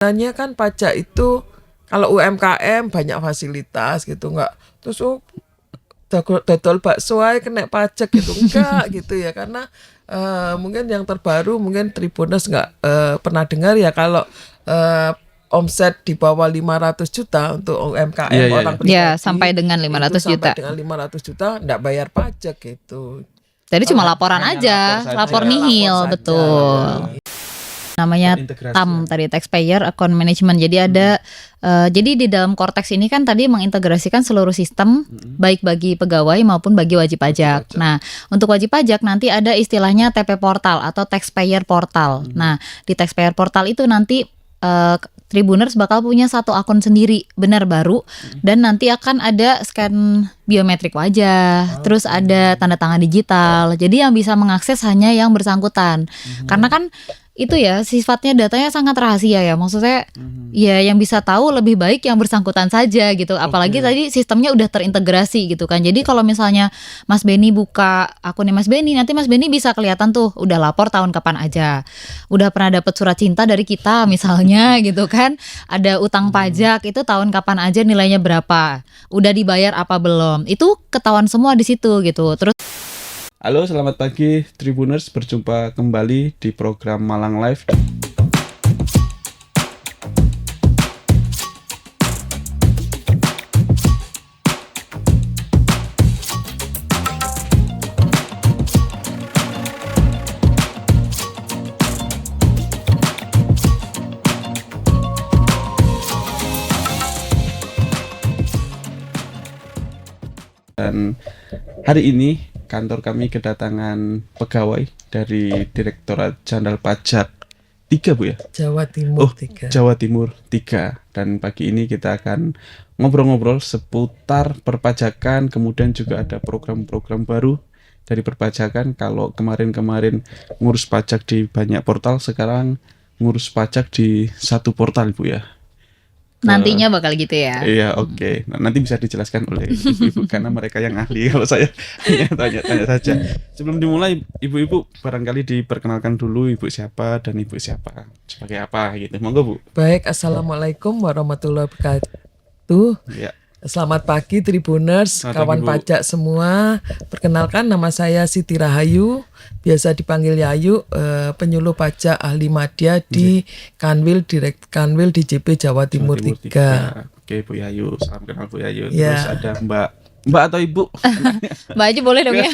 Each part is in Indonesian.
Sebenarnya kan pajak itu kalau UMKM banyak fasilitas gitu, nggak terus dodol bakso ae kena pajak gitu, enggak gitu ya, karena mungkin yang terbaru mungkin Tribuners nggak pernah dengar ya, kalau omset di bawah 500 juta untuk UMKM orang pribadi Ya, sampai dengan 500 itu juta. sampai dengan 500 juta enggak bayar pajak gitu. Jadi cuma laporan hanya aja, lapor lapor saja. nihil, Lapor saja, betul. Namanya Terintegrasi TAM ya. tadi, Taxpayer Account Management. Jadi ada jadi di dalam Cortex ini kan tadi mengintegrasikan seluruh sistem baik bagi pegawai maupun bagi wajib pajak. Nah, untuk wajib pajak nanti ada istilahnya TP Portal atau Taxpayer Portal. Nah, di Taxpayer Portal itu nanti Tribuners bakal punya satu akun sendiri, benar baru, dan nanti akan ada scan biometrik wajah, terus ada tanda tangan digital. Jadi yang bisa mengakses hanya yang bersangkutan. Karena kan itu ya sifatnya datanya sangat rahasia ya, maksudnya ya yang bisa tahu lebih baik yang bersangkutan saja gitu. Apalagi tadi sistemnya udah terintegrasi gitu kan. Jadi kalau misalnya Mas Benny buka akunnya Mas Benny, nanti Mas Benny bisa kelihatan tuh udah lapor tahun kapan aja, udah pernah dapat surat cinta dari kita misalnya gitu kan, ada utang pajak itu tahun kapan aja, nilainya berapa, udah dibayar apa belum, itu ketahuan semua di situ gitu. Terus Halo, selamat pagi Tribuners, berjumpa kembali di program Malang Live. Dan hari ini kantor kami kedatangan pegawai dari Direktorat Jenderal Pajak 3, Bu ya? Jawa Timur 3. Jawa Timur 3. Dan pagi ini kita akan ngobrol-ngobrol seputar perpajakan, kemudian juga ada program-program baru dari perpajakan. Kalau kemarin-kemarin ngurus pajak di banyak portal, sekarang ngurus pajak di satu portal, Bu ya? nantinya bakal gitu ya. Iya, oke. Nah, nanti bisa dijelaskan oleh ibu-ibu karena mereka yang ahli. Kalau saya hanya tanya-tanya saja. Sebelum dimulai, ibu-ibu barangkali diperkenalkan dulu ibu siapa dan ibu siapa sebagai apa gitu. Monggo, Bu. Baik, assalamualaikum warahmatullahi wabarakatuh. Ya. Selamat pagi Tribuners, Selamat kawan pagi, Bu. pajak semua. Perkenalkan, nama saya Siti Rahayu, biasa dipanggil Yayu, penyuluh pajak ahli madya di Kanwil Kanwil DJP Jawa Timur 3. Oke, Bu Yayu. Salam kenal Bu Yayu. Ya. Terus ada Mbak atau Ibu? Mbak aja boleh dong ya.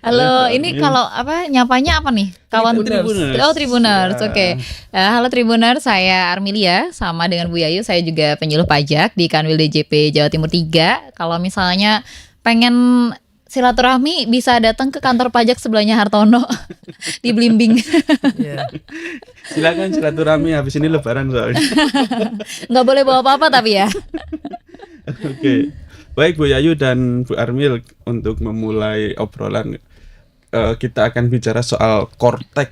Halo, ini kalau apa nyapanya apa nih? Kawan Tribuners. Oh, Tribuners. Ya. Oke. Halo Tribuners, saya Armilia, sama dengan Bu Yayu, saya juga penyuluh pajak di Kanwil DJP Jawa Timur 3. Kalau misalnya pengen silaturahmi bisa datang ke kantor pajak sebelahnya Hartono di Blimbing. Ya. Silakan silaturahmi habis ini lebaran soalnya. Nggak boleh bawa apa-apa tapi ya. Oke. Baik Bu Yayu dan Bu Armil, untuk memulai obrolan kita akan bicara soal Cortex.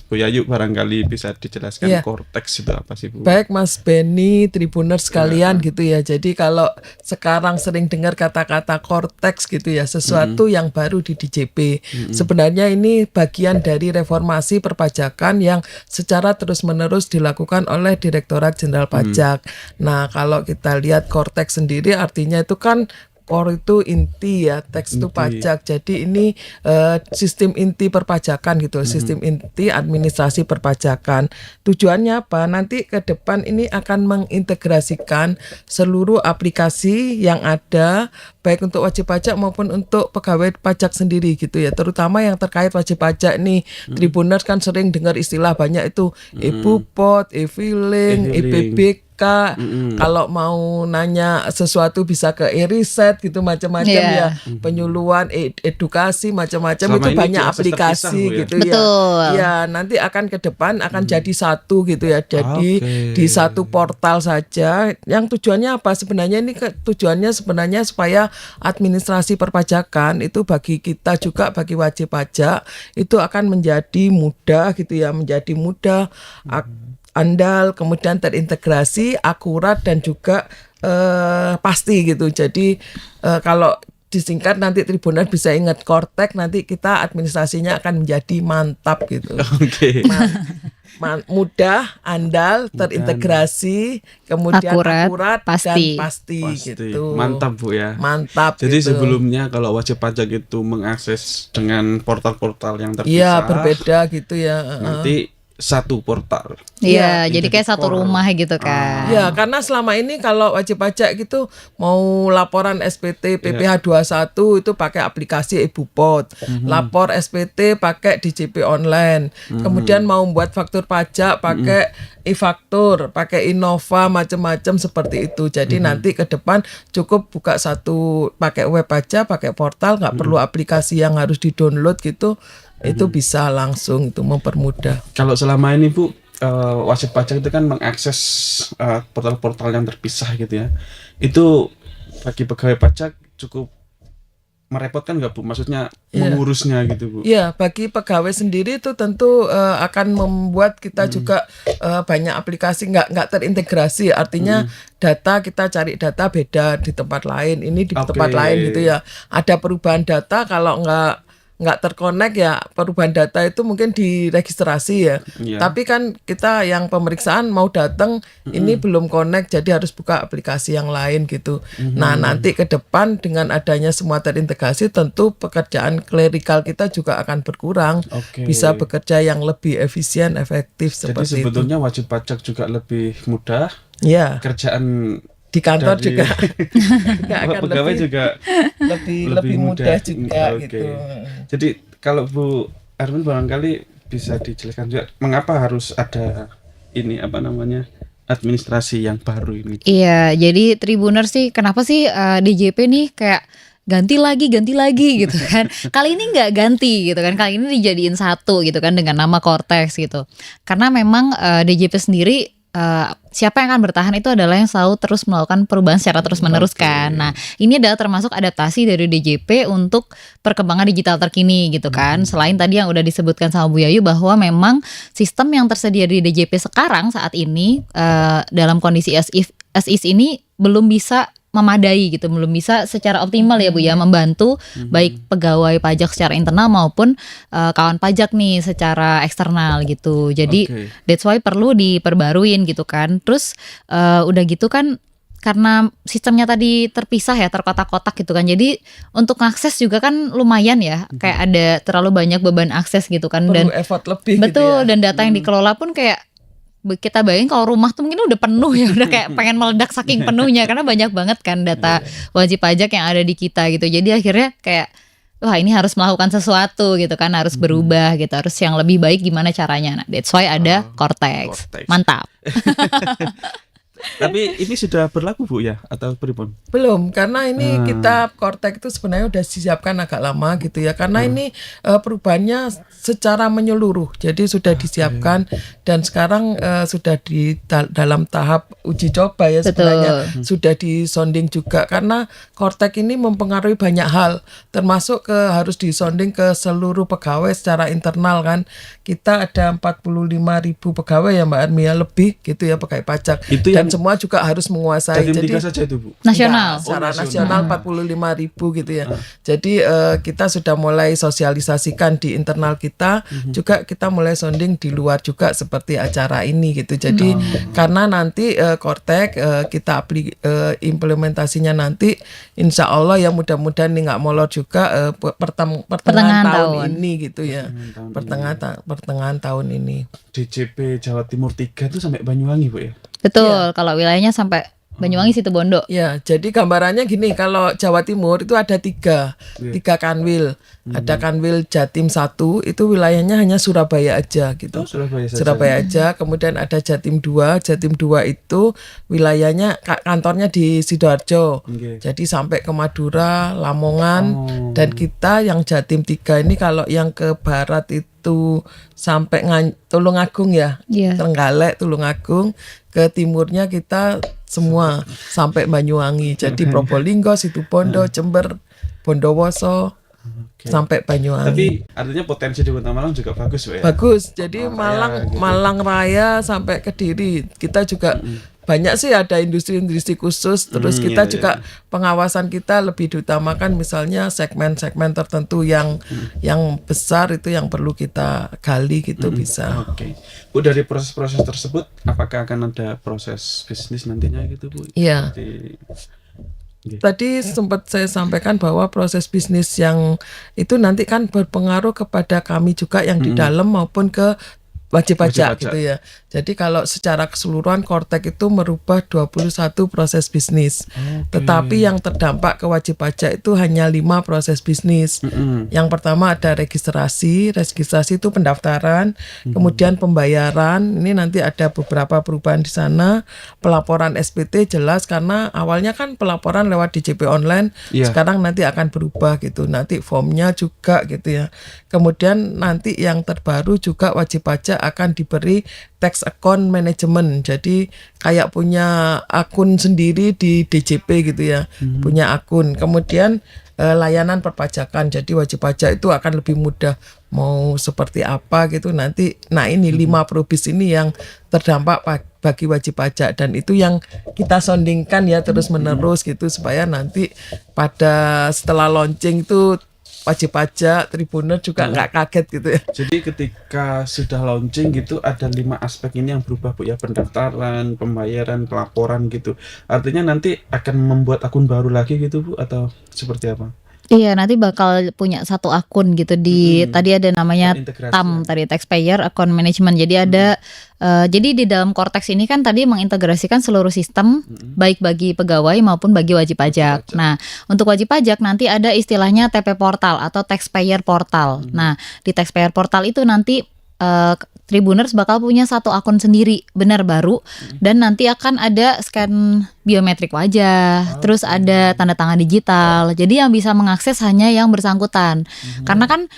Bu Yayu barangkali bisa dijelaskan Iya. Cortex itu apa sih, Bu? Baik Mas Benny, Tribuners sekalian gitu ya. Jadi kalau sekarang sering dengar kata-kata Cortex gitu ya, sesuatu yang baru di DJP. Sebenarnya ini bagian dari reformasi perpajakan yang secara terus-menerus dilakukan oleh Direktorat Jenderal Pajak. Nah, kalau kita lihat Cortex sendiri artinya itu kan core itu inti ya, teks itu pajak. Jadi ini sistem inti perpajakan gitu, sistem inti administrasi perpajakan. Tujuannya apa? Nanti ke depan ini akan mengintegrasikan seluruh aplikasi yang ada, baik untuk wajib pajak maupun untuk pegawai pajak sendiri gitu ya. Terutama yang terkait wajib pajak nih, Tribuners kan sering dengar istilah banyak itu, e-Bupot, e-Filing, e-BPK. Kalau mau nanya sesuatu bisa ke e-Riset gitu, macam-macam ya, penyuluhan, edukasi macam-macam. Selama itu ini banyak diakses aplikasi terpisah, Bu, ya? gitu Betul. ya. Ya, nanti akan ke depan akan jadi satu gitu ya. Jadi Oke. di satu portal saja. Yang tujuannya apa sebenarnya ini? Tujuannya sebenarnya supaya administrasi perpajakan itu bagi kita juga, bagi wajib pajak itu akan menjadi mudah gitu ya, menjadi mudah, andal, kemudian terintegrasi, akurat dan juga pasti gitu. Jadi kalau disingkat nanti Tribuners bisa ingat Cortex, nanti kita administrasinya akan menjadi mantap gitu. Oke. mudah, andal, terintegrasi, kemudian Akurat, akurat pasti. dan pasti gitu. Mantap Bu ya. Mantap Jadi gitu. sebelumnya kalau wajib pajak itu mengakses dengan portal-portal yang terpisah, Iya, berbeda gitu ya. nanti satu portal. Iya, Yang jadi jadi kayak satu core. rumah gitu kan. Ya, karena selama ini kalau wajib pajak gitu mau laporan SPT PPh 21 itu pakai aplikasi e-Bupot. Lapor SPT pakai DJP online. Kemudian mau buat faktur pajak pakai e-faktur, pakai Innova macam-macam seperti itu. Jadi nanti ke depan cukup buka satu pakai web aja, pakai portal, nggak perlu aplikasi yang harus di-download gitu. Itu bisa langsung itu mempermudah. Kalau selama ini Bu, wajib pajak itu kan mengakses portal-portal yang terpisah gitu ya. Itu bagi pegawai pajak cukup merepotkan nggak Bu? Maksudnya mengurusnya gitu Bu? Iya, bagi pegawai sendiri itu tentu akan membuat kita juga banyak aplikasi nggak terintegrasi. Artinya data kita cari data beda di tempat lain, ini di Oke. tempat lain gitu ya. Ada perubahan data kalau nggak terkonek ya perubahan data itu mungkin diregistrasi ya. Iya. Tapi kan kita yang pemeriksaan mau datang ini belum connect jadi harus buka aplikasi yang lain gitu. Nah, nanti ke depan dengan adanya semua terintegrasi tentu pekerjaan clerical kita juga akan berkurang. Oke. Bisa bekerja yang lebih efisien, efektif Jadi seperti itu. sebetulnya wajib pajak juga lebih mudah, Ya, kerjaan di kantor dari- juga akan pegawai lebih juga lebih mudah juga Oke. gitu. Jadi kalau Bu Armin barangkali bisa dijelaskan juga mengapa harus ada ini apa namanya administrasi yang baru ini. Iya, jadi Tribuners sih kenapa sih DJP nih kayak ganti lagi gitu kan. Kali ini nggak ganti gitu kan. Kali ini dijadiin satu gitu kan dengan nama Cortex gitu. Karena memang DJP sendiri siapa yang akan bertahan itu adalah yang selalu terus melakukan perubahan secara terus-menerus kan. Nah, ini adalah termasuk adaptasi dari DJP untuk perkembangan digital terkini gitu kan. Selain tadi yang udah disebutkan sama Bu Yayu bahwa memang sistem yang tersedia di DJP sekarang saat ini dalam kondisi as is ini belum bisa memadai gitu, belum bisa secara optimal ya Bu ya membantu baik pegawai pajak secara internal maupun kawan pajak nih secara eksternal gitu. Jadi Oke. that's why perlu diperbaruin gitu kan. Terus udah gitu kan karena sistemnya tadi terpisah ya, terkotak-kotak gitu kan. Jadi untuk akses juga kan lumayan ya, kayak ada terlalu banyak beban akses gitu kan. Perlu Dan effort lebih betul, gitu ya. dan data yang dikelola pun kayak kita bayangin kalau rumah tuh mungkin udah penuh ya, udah kayak pengen meledak saking penuhnya karena banyak banget kan data wajib pajak yang ada di kita gitu. Jadi akhirnya kayak wah ini harus melakukan sesuatu gitu kan, harus berubah gitu, harus yang lebih baik gimana caranya. Nah, that's why ada Cortex. Cortex. Mantap. Tapi ini sudah berlaku Bu ya atau pripun? Belum, karena ini kita Cortex itu sebenarnya udah disiapkan agak lama gitu ya. Karena ini perubahannya secara menyeluruh. Jadi sudah disiapkan dan sekarang sudah di dalam tahap uji coba ya sebenarnya. Sudah disonding juga karena Cortex ini mempengaruhi banyak hal, termasuk harus disonding ke seluruh pegawai secara internal kan. Kita ada 45.000 pegawai ya Mbak Armi ya, lebih gitu ya pegawai pajak. Itu Dan yang semua juga harus menguasai. Jatim 3 saja itu Bu. Nasional. Enggak, secara Oh, nasional 45.000 gitu ya. Jadi kita sudah mulai sosialisasikan di internal kita, juga kita mulai sounding di luar juga seperti acara ini gitu. Jadi karena nanti Cortex kita implementasinya nanti insya Allah ya mudah-mudahan ini nggak molor juga pertengahan tahun ini gitu ya. Pertengahan tahun ini. DJP Jawa Timur 3 itu sampai Banyuwangi Bu ya. Betul, kalau wilayahnya sampai Banyuwangi Situbondo. Ya, jadi gambarannya gini, kalau Jawa Timur itu ada tiga kanwil. Ada kanwil Jatim 1, itu wilayahnya hanya Surabaya aja gitu. Oh, Surabaya saja. Surabaya aja, kemudian ada Jatim 2. Jatim 2 itu wilayahnya kantornya di Sidoarjo. Oke. Jadi sampai ke Madura, Lamongan, dan kita yang Jatim 3 ini kalau yang ke barat itu sampai Tulungagung ya. Iya. Trenggalek, Tulungagung, ke timurnya kita semua sampai Banyuwangi. Jadi Probolinggo, Situbondo, Jember, Bondowoso, sampai Banyuwangi. Tapi artinya potensi di Kota Malang juga bagus Bu ya. Bagus. Jadi Malang Raya gitu. Malang Raya sampai Kediri. Kita juga banyak sih ada industri-industri khusus. Terus kita iya, juga pengawasan kita lebih diutamakan misalnya segmen-segmen tertentu yang besar itu yang perlu kita gali gitu bisa. Oke. Bu, dari proses-proses tersebut apakah akan ada proses bisnis nantinya gitu, Bu? Iya. Oke. Tadi sempat saya sampaikan bahwa proses bisnis yang itu nanti kan berpengaruh kepada kami juga yang di dalam maupun ke wajib pajak gitu ya. Jadi kalau secara keseluruhan Kortek itu merubah 21 proses bisnis. Tetapi yang terdampak ke wajib pajak itu hanya 5 proses bisnis. Yang pertama ada registrasi itu pendaftaran, kemudian pembayaran, ini nanti ada beberapa perubahan di sana. Pelaporan SPT jelas karena awalnya kan pelaporan lewat DJP online, sekarang nanti akan berubah gitu. Nanti formnya juga gitu ya. Kemudian nanti yang terbaru juga wajib pajak akan diberi tax account management. Jadi kayak punya akun sendiri di DJP gitu ya. Punya akun. Kemudian layanan perpajakan. Jadi wajib pajak itu akan lebih mudah mau seperti apa gitu nanti. Nah, ini 5 probis ini yang terdampak bagi wajib pajak dan itu yang kita soundingkan ya terus menerus gitu supaya nanti pada setelah launching itu wajib pajak, Tribuner juga nggak kaget gitu ya. Jadi ketika sudah launching gitu ada 5 aspek ini yang berubah, Bu ya, pendaftaran, pembayaran, pelaporan gitu. Artinya nanti akan membuat akun baru lagi gitu, Bu, atau seperti apa? Iya, nanti bakal punya satu akun gitu di tadi ada namanya Terintegrasi TAM tadi Taxpayer Account Management. Jadi ada jadi di dalam Kortex ini kan tadi mengintegrasikan seluruh sistem baik bagi pegawai maupun bagi wajib pajak. Nah, untuk wajib pajak nanti ada istilahnya TP Portal atau Taxpayer Portal. Nah, di Taxpayer Portal itu nanti Tribuners bakal punya satu akun sendiri benar baru dan nanti akan ada scan biometrik wajah, terus ada tanda tangan digital. Jadi yang bisa mengakses hanya yang bersangkutan. Karena kan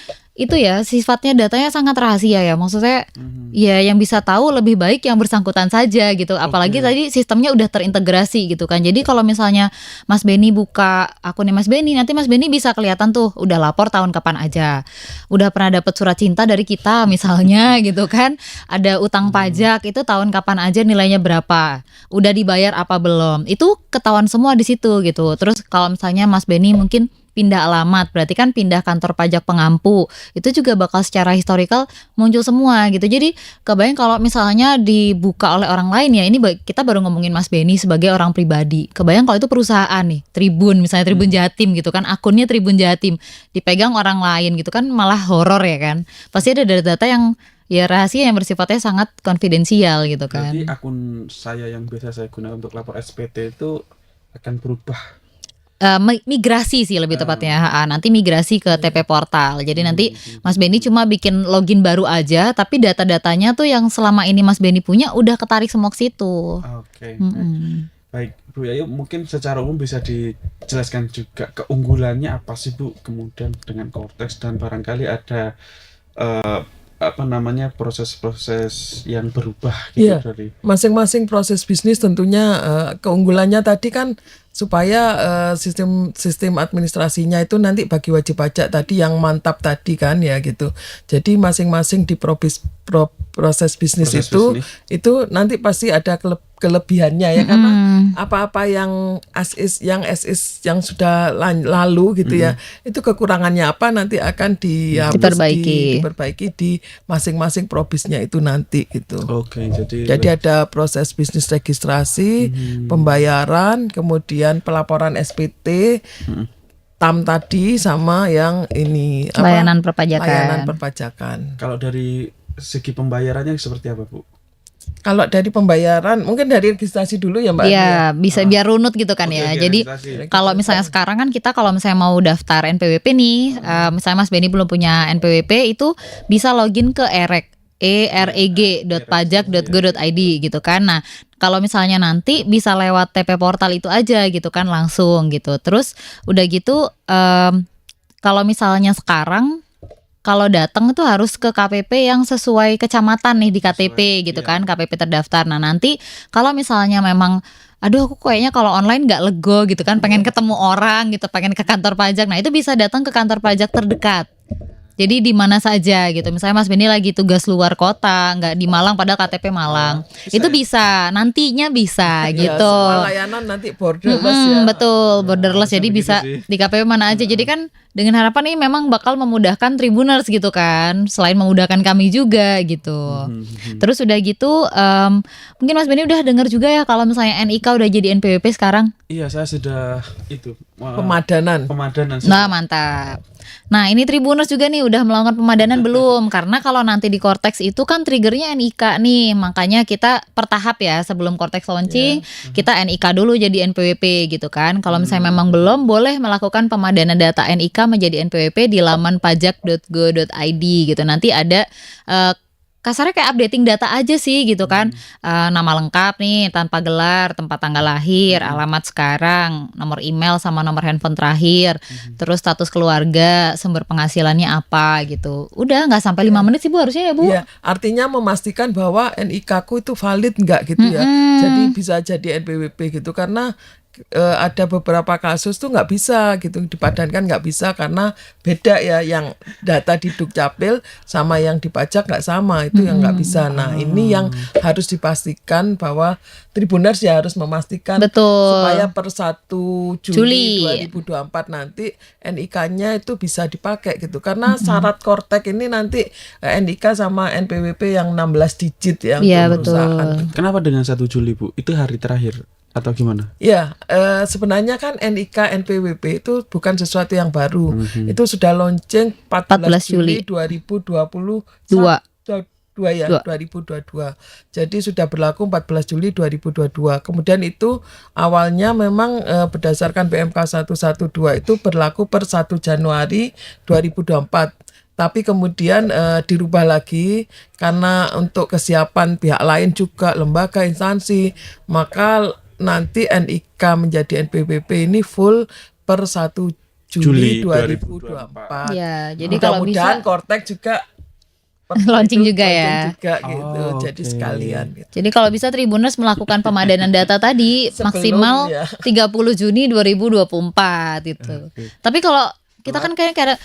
itu ya sifatnya datanya sangat rahasia ya. Maksudnya ya yang bisa tahu lebih baik yang bersangkutan saja gitu. Apalagi tadi sistemnya udah terintegrasi gitu kan. Jadi kalau misalnya Mas Benny buka akunnya Mas Benny, nanti Mas Benny bisa kelihatan tuh udah lapor tahun kapan aja. Udah pernah dapat surat cinta dari kita misalnya gitu kan. Ada utang pajak itu tahun kapan aja nilainya berapa. Udah dibayar apa belum. Itu ketahuan semua di situ gitu. Terus kalau misalnya Mas Benny mungkin pindah alamat, berarti kan pindah kantor pajak pengampu, itu juga bakal secara historical muncul semua gitu. Jadi kebayang kalau misalnya dibuka oleh orang lain ya, ini kita baru ngomongin Mas Benny sebagai orang pribadi. Kebayang kalau itu perusahaan nih, Tribun misalnya Tribun Jatim gitu kan, akunnya Tribun Jatim dipegang orang lain gitu kan, malah horor ya kan. Pasti ada data-data yang ya rahasia yang bersifatnya sangat konfidensial gitu kan. Berarti akun saya yang biasa saya gunakan untuk lapor SPT itu akan berubah. Migrasi sih lebih tepatnya. Nanti migrasi ke TP Portal. Jadi nanti Mas Benny cuma bikin login baru aja, tapi data-datanya tuh yang selama ini Mas Benny punya udah ketarik semua ke situ. Oke. Baik, Bu Yayu, mungkin secara umum bisa dijelaskan juga keunggulannya apa sih, Bu, kemudian dengan Kortex dan barangkali ada proses-proses yang berubah gitu dari masing-masing proses bisnis tentunya keunggulannya tadi kan supaya sistem administrasinya itu nanti bagi wajib pajak tadi yang mantap tadi kan ya gitu. Jadi masing-masing di proses bisnis itu nanti pasti ada kelebihannya ya karena apa-apa yang as is yang sudah lalu gitu ya itu kekurangannya apa nanti akan diperbaiki di masing-masing probisnya itu nanti gitu. Oke, jadi ada proses bisnis registrasi, pembayaran, kemudian pelaporan SPT, TAM tadi sama yang ini layanan perpajakan. Kalau dari segi pembayarannya seperti apa, Bu? Kalau dari pembayaran mungkin dari registrasi dulu ya Mbak. Iya, bisa biar runut gitu kan ya. Jadi kalau misalnya sekarang kan kita kalau misalnya mau daftar NPWP nih, misalnya Mas Benny belum punya NPWP itu bisa login ke ereg.pajak.go.id gitu kan. Nah, kalau misalnya nanti bisa lewat TP Portal itu aja gitu kan langsung gitu. Terus udah gitu kalau misalnya sekarang kalau datang itu harus ke KPP yang sesuai kecamatan nih di KTP gitu kan, KPP terdaftar. Nah, nanti kalau misalnya memang aduh aku kayaknya kalau online nggak lego gitu kan, pengen ketemu orang gitu, pengen ke kantor pajak. Nah, itu bisa datang ke kantor pajak terdekat. Jadi di mana saja gitu. Misalnya Mas Benny lagi tugas luar kota, nggak di Malang padahal KTP Malang. Itu bisa, nantinya bisa Ya, gitu. semua layanan nanti borderless ya. Betul, borderless. Jadi begitu bisa sih. di KPP mana aja. Jadi kan dengan harapan ini memang bakal memudahkan Tribuners gitu kan. Selain memudahkan kami juga gitu. Terus udah gitu, mungkin Mas Benny udah dengar juga ya kalau misalnya NIK udah jadi NPWP sekarang. Iya, saya sudah itu Pemadanan. Nah, mantap. Nah, ini Tribuners juga nih udah melakukan pemadanan belum? Karena kalau nanti di Cortex itu kan triggernya NIK nih. Makanya kita per tahap ya, sebelum Cortex launching, kita NIK dulu jadi NPWP gitu kan. Kalau misalnya memang belum, boleh melakukan pemadanan data NIK menjadi NPWP di laman pajak.go.id gitu. Nanti ada kasarnya kayak updating data aja sih gitu kan. Nama lengkap nih tanpa gelar, tempat tanggal lahir, alamat sekarang, nomor email sama nomor handphone terakhir, terus status keluarga, sumber penghasilannya apa gitu. Udah nggak sampai 5 menit sih Bu harusnya ya Bu. Iya, artinya memastikan bahwa NIK-ku itu valid nggak gitu ya. Jadi bisa jadi NPWP gitu karena ada beberapa kasus tuh nggak bisa gitu dipadankan, nggak bisa karena beda ya, yang data di Dukcapil sama yang di pajak nggak sama, itu yang nggak bisa. Nah ini yang harus dipastikan bahwa Tribuners ya harus memastikan Betul. supaya per 1 Juli Juli. 2024 nanti NIK-nya itu bisa dipakai gitu, karena syarat Cortex ini nanti NIK sama NPWP yang 16 digit ya Iya, untuk perusahaan. betul. Kenapa dengan 1 Juli Bu? Itu hari terakhir atau gimana? Ya, sebenarnya kan NIK NPWP itu bukan sesuatu yang baru. Itu sudah launching 14 Juli 2022 ya, 2022. Jadi sudah berlaku 14 Juli 2022. Kemudian itu awalnya memang berdasarkan BMK 112 itu berlaku per 1 Januari 2024. Tapi kemudian dirubah lagi karena untuk kesiapan pihak lain juga, lembaga, instansi, maka nanti NIK menjadi NPWP ini full per 1 Juli 2024. Ya, jadi kalau Mudah-mudahan bisa Cortex juga launching itu juga ya. launching juga gitu. Oh, Jadi oke. sekalian gitu. Jadi kalau bisa Tribuners melakukan pemadanan data tadi Sebelum, maksimal ya. 30 Juni 2024 gitu. Tapi kalau kita kan kayak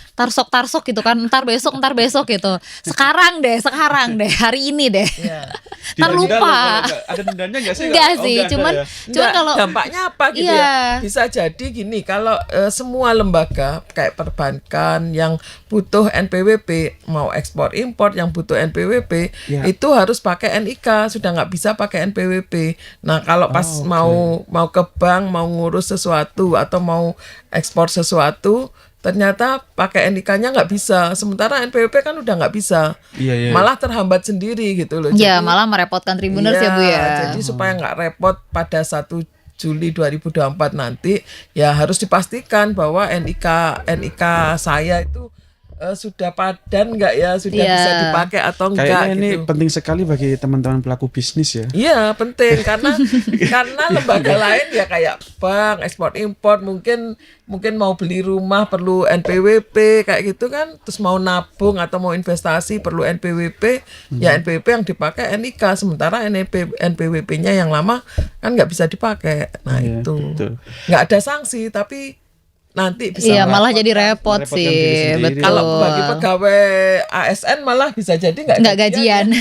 tarsok gitu kan, entar besok gitu. Sekarang deh, hari ini deh. Ya. Ntar lupa. Ada dendanya nggak sih? Enggak sih, nggak ada cuman ya? Enggak, kalau dampaknya apa gitu Iya. ya? Bisa jadi gini, kalau semua lembaga kayak perbankan yang butuh NPWP, mau ekspor impor yang butuh NPWP, Ya. itu harus pakai NIK, sudah nggak bisa pakai NPWP. Nah, kalau pas oke. mau ke bank, mau ngurus sesuatu atau mau ekspor sesuatu, ternyata pakai NIK-nya nggak bisa. Sementara NPWP kan udah nggak bisa. Iya, iya. Malah terhambat sendiri gitu loh. ya Jadi- malah merepotkan Tribuners ya Bu ya. Jadi supaya nggak repot pada 1 Juli 2024 nanti, ya harus dipastikan bahwa NIK saya itu sudah padan nggak ya, sudah Iya. bisa dipakai atau enggak Kayaknya ini gitu. penting sekali bagi teman-teman pelaku bisnis ya. Iya penting karena lembaga lain ya kayak bank, ekspor impor mungkin mau beli rumah perlu NPWP kayak gitu kan, terus mau nabung atau mau investasi perlu NPWP, ya NPWP yang dipakai NIK, sementara NPWP-nya yang lama kan nggak bisa dipakai. Nah Iya, itu betul. nggak ada sanksi tapi nanti bisa Iya, malah merepotkan. jadi repot merepotkan sih. diri sendiri. Betul. Kalau bagi pegawai ASN malah bisa jadi nggak gajian.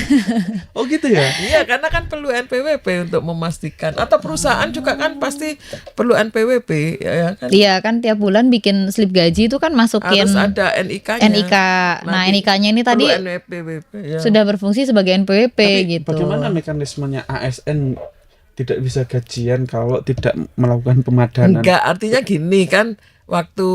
Oh gitu ya? Iya, karena kan perlu NPWP untuk memastikan. Atau perusahaan juga kan pasti perlu NPWP, ya kan? Iya kan tiap bulan bikin slip gaji itu kan masukin Harus ada NIK-nya. NIK. Nah, Nanti NIK-nya ini tadi perlu NPWP, ya. sudah berfungsi sebagai NPWP Tapi gitu. bagaimana mekanismenya ASN tidak bisa gajian kalau tidak melakukan pemadanan? Enggak, artinya gini kan, waktu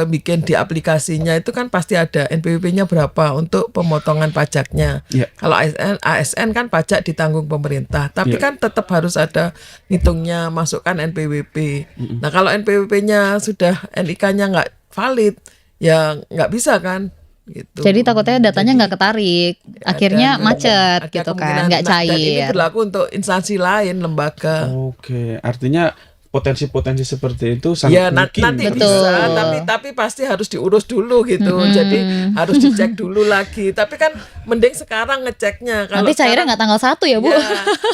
bikin di aplikasinya itu kan pasti ada NPWP-nya berapa untuk pemotongan pajaknya. Iya. Kalau ASN kan pajak ditanggung pemerintah, tapi Iya. kan tetap harus ada ngitungnya, masukkan NPWP. Nah kalau NPWP-nya sudah NIK-nya nggak valid, ya nggak bisa kan. Gitu. Jadi takutnya datanya nggak ketarik, akhirnya Dan macet ada gitu kemungkinan. kan, nggak Nah, dan ini cair. berlaku untuk instansi lain, lembaga. Oke, artinya potensi-potensi seperti itu Ya sangat mungkin. nanti Betul. bisa, tapi pasti harus diurus dulu gitu. Jadi harus dicek dulu lagi. Tapi kan mending sekarang ngeceknya. Kalau Nanti cairnya sekarang- nggak tanggal 1 ya Bu? Ya,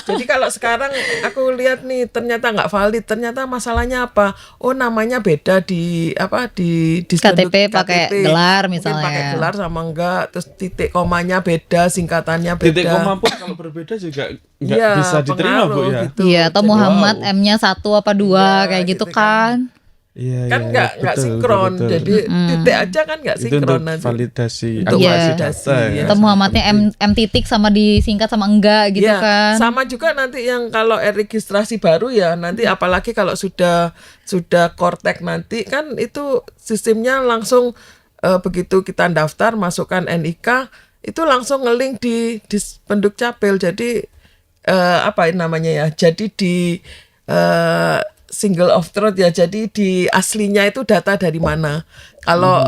jadi kalau sekarang aku lihat nih ternyata nggak valid, ternyata masalahnya apa? Oh namanya beda di KTP pakai gelar Mungkin misalnya. pakai gelar sama enggak, terus titik komanya beda, singkatannya beda. Titik koma pun kalau berbeda juga nggak Iya, bisa diterima Bu pengaruh ya. gitu. Iya, atau Jadi- Muhammad Wow. M-nya 1 apa 2 Iya, kayak gitu gitu kan. kan. Iya, Kan iya, nggak betul, sinkron, betul. jadi titik aja kan nggak itu sinkron untuk nanti. validasi Untuk akurasi validasi, data ya. Atau Muhammadnya M titik sama disingkat sama enggak gitu Ya, kan. sama juga nanti yang kalau registrasi baru ya nanti apalagi kalau sudah Kortek nanti kan itu sistemnya langsung begitu kita daftar masukkan NIK itu langsung ngelink di Pendukcapil. Jadi apa namanya ya? Jadi di single of truth ya. Jadi di aslinya itu data dari mana? Kalau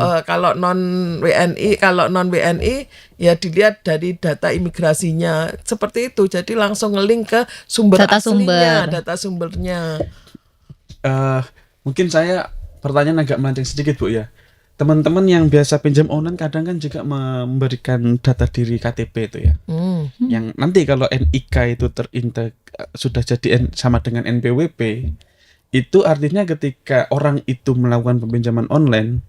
non WNI ya dilihat dari data imigrasinya seperti itu. Jadi langsung ngelink ke sumber Data aslinya, sumber. data sumbernya. Mungkin saya pertanyaan agak melenceng sedikit Bu ya. Teman-teman yang biasa pinjam online kadang kan juga memberikan data diri KTP itu ya. Yang nanti kalau NIK itu sudah jadi sama dengan NPWP, itu artinya ketika orang itu melakukan peminjaman online,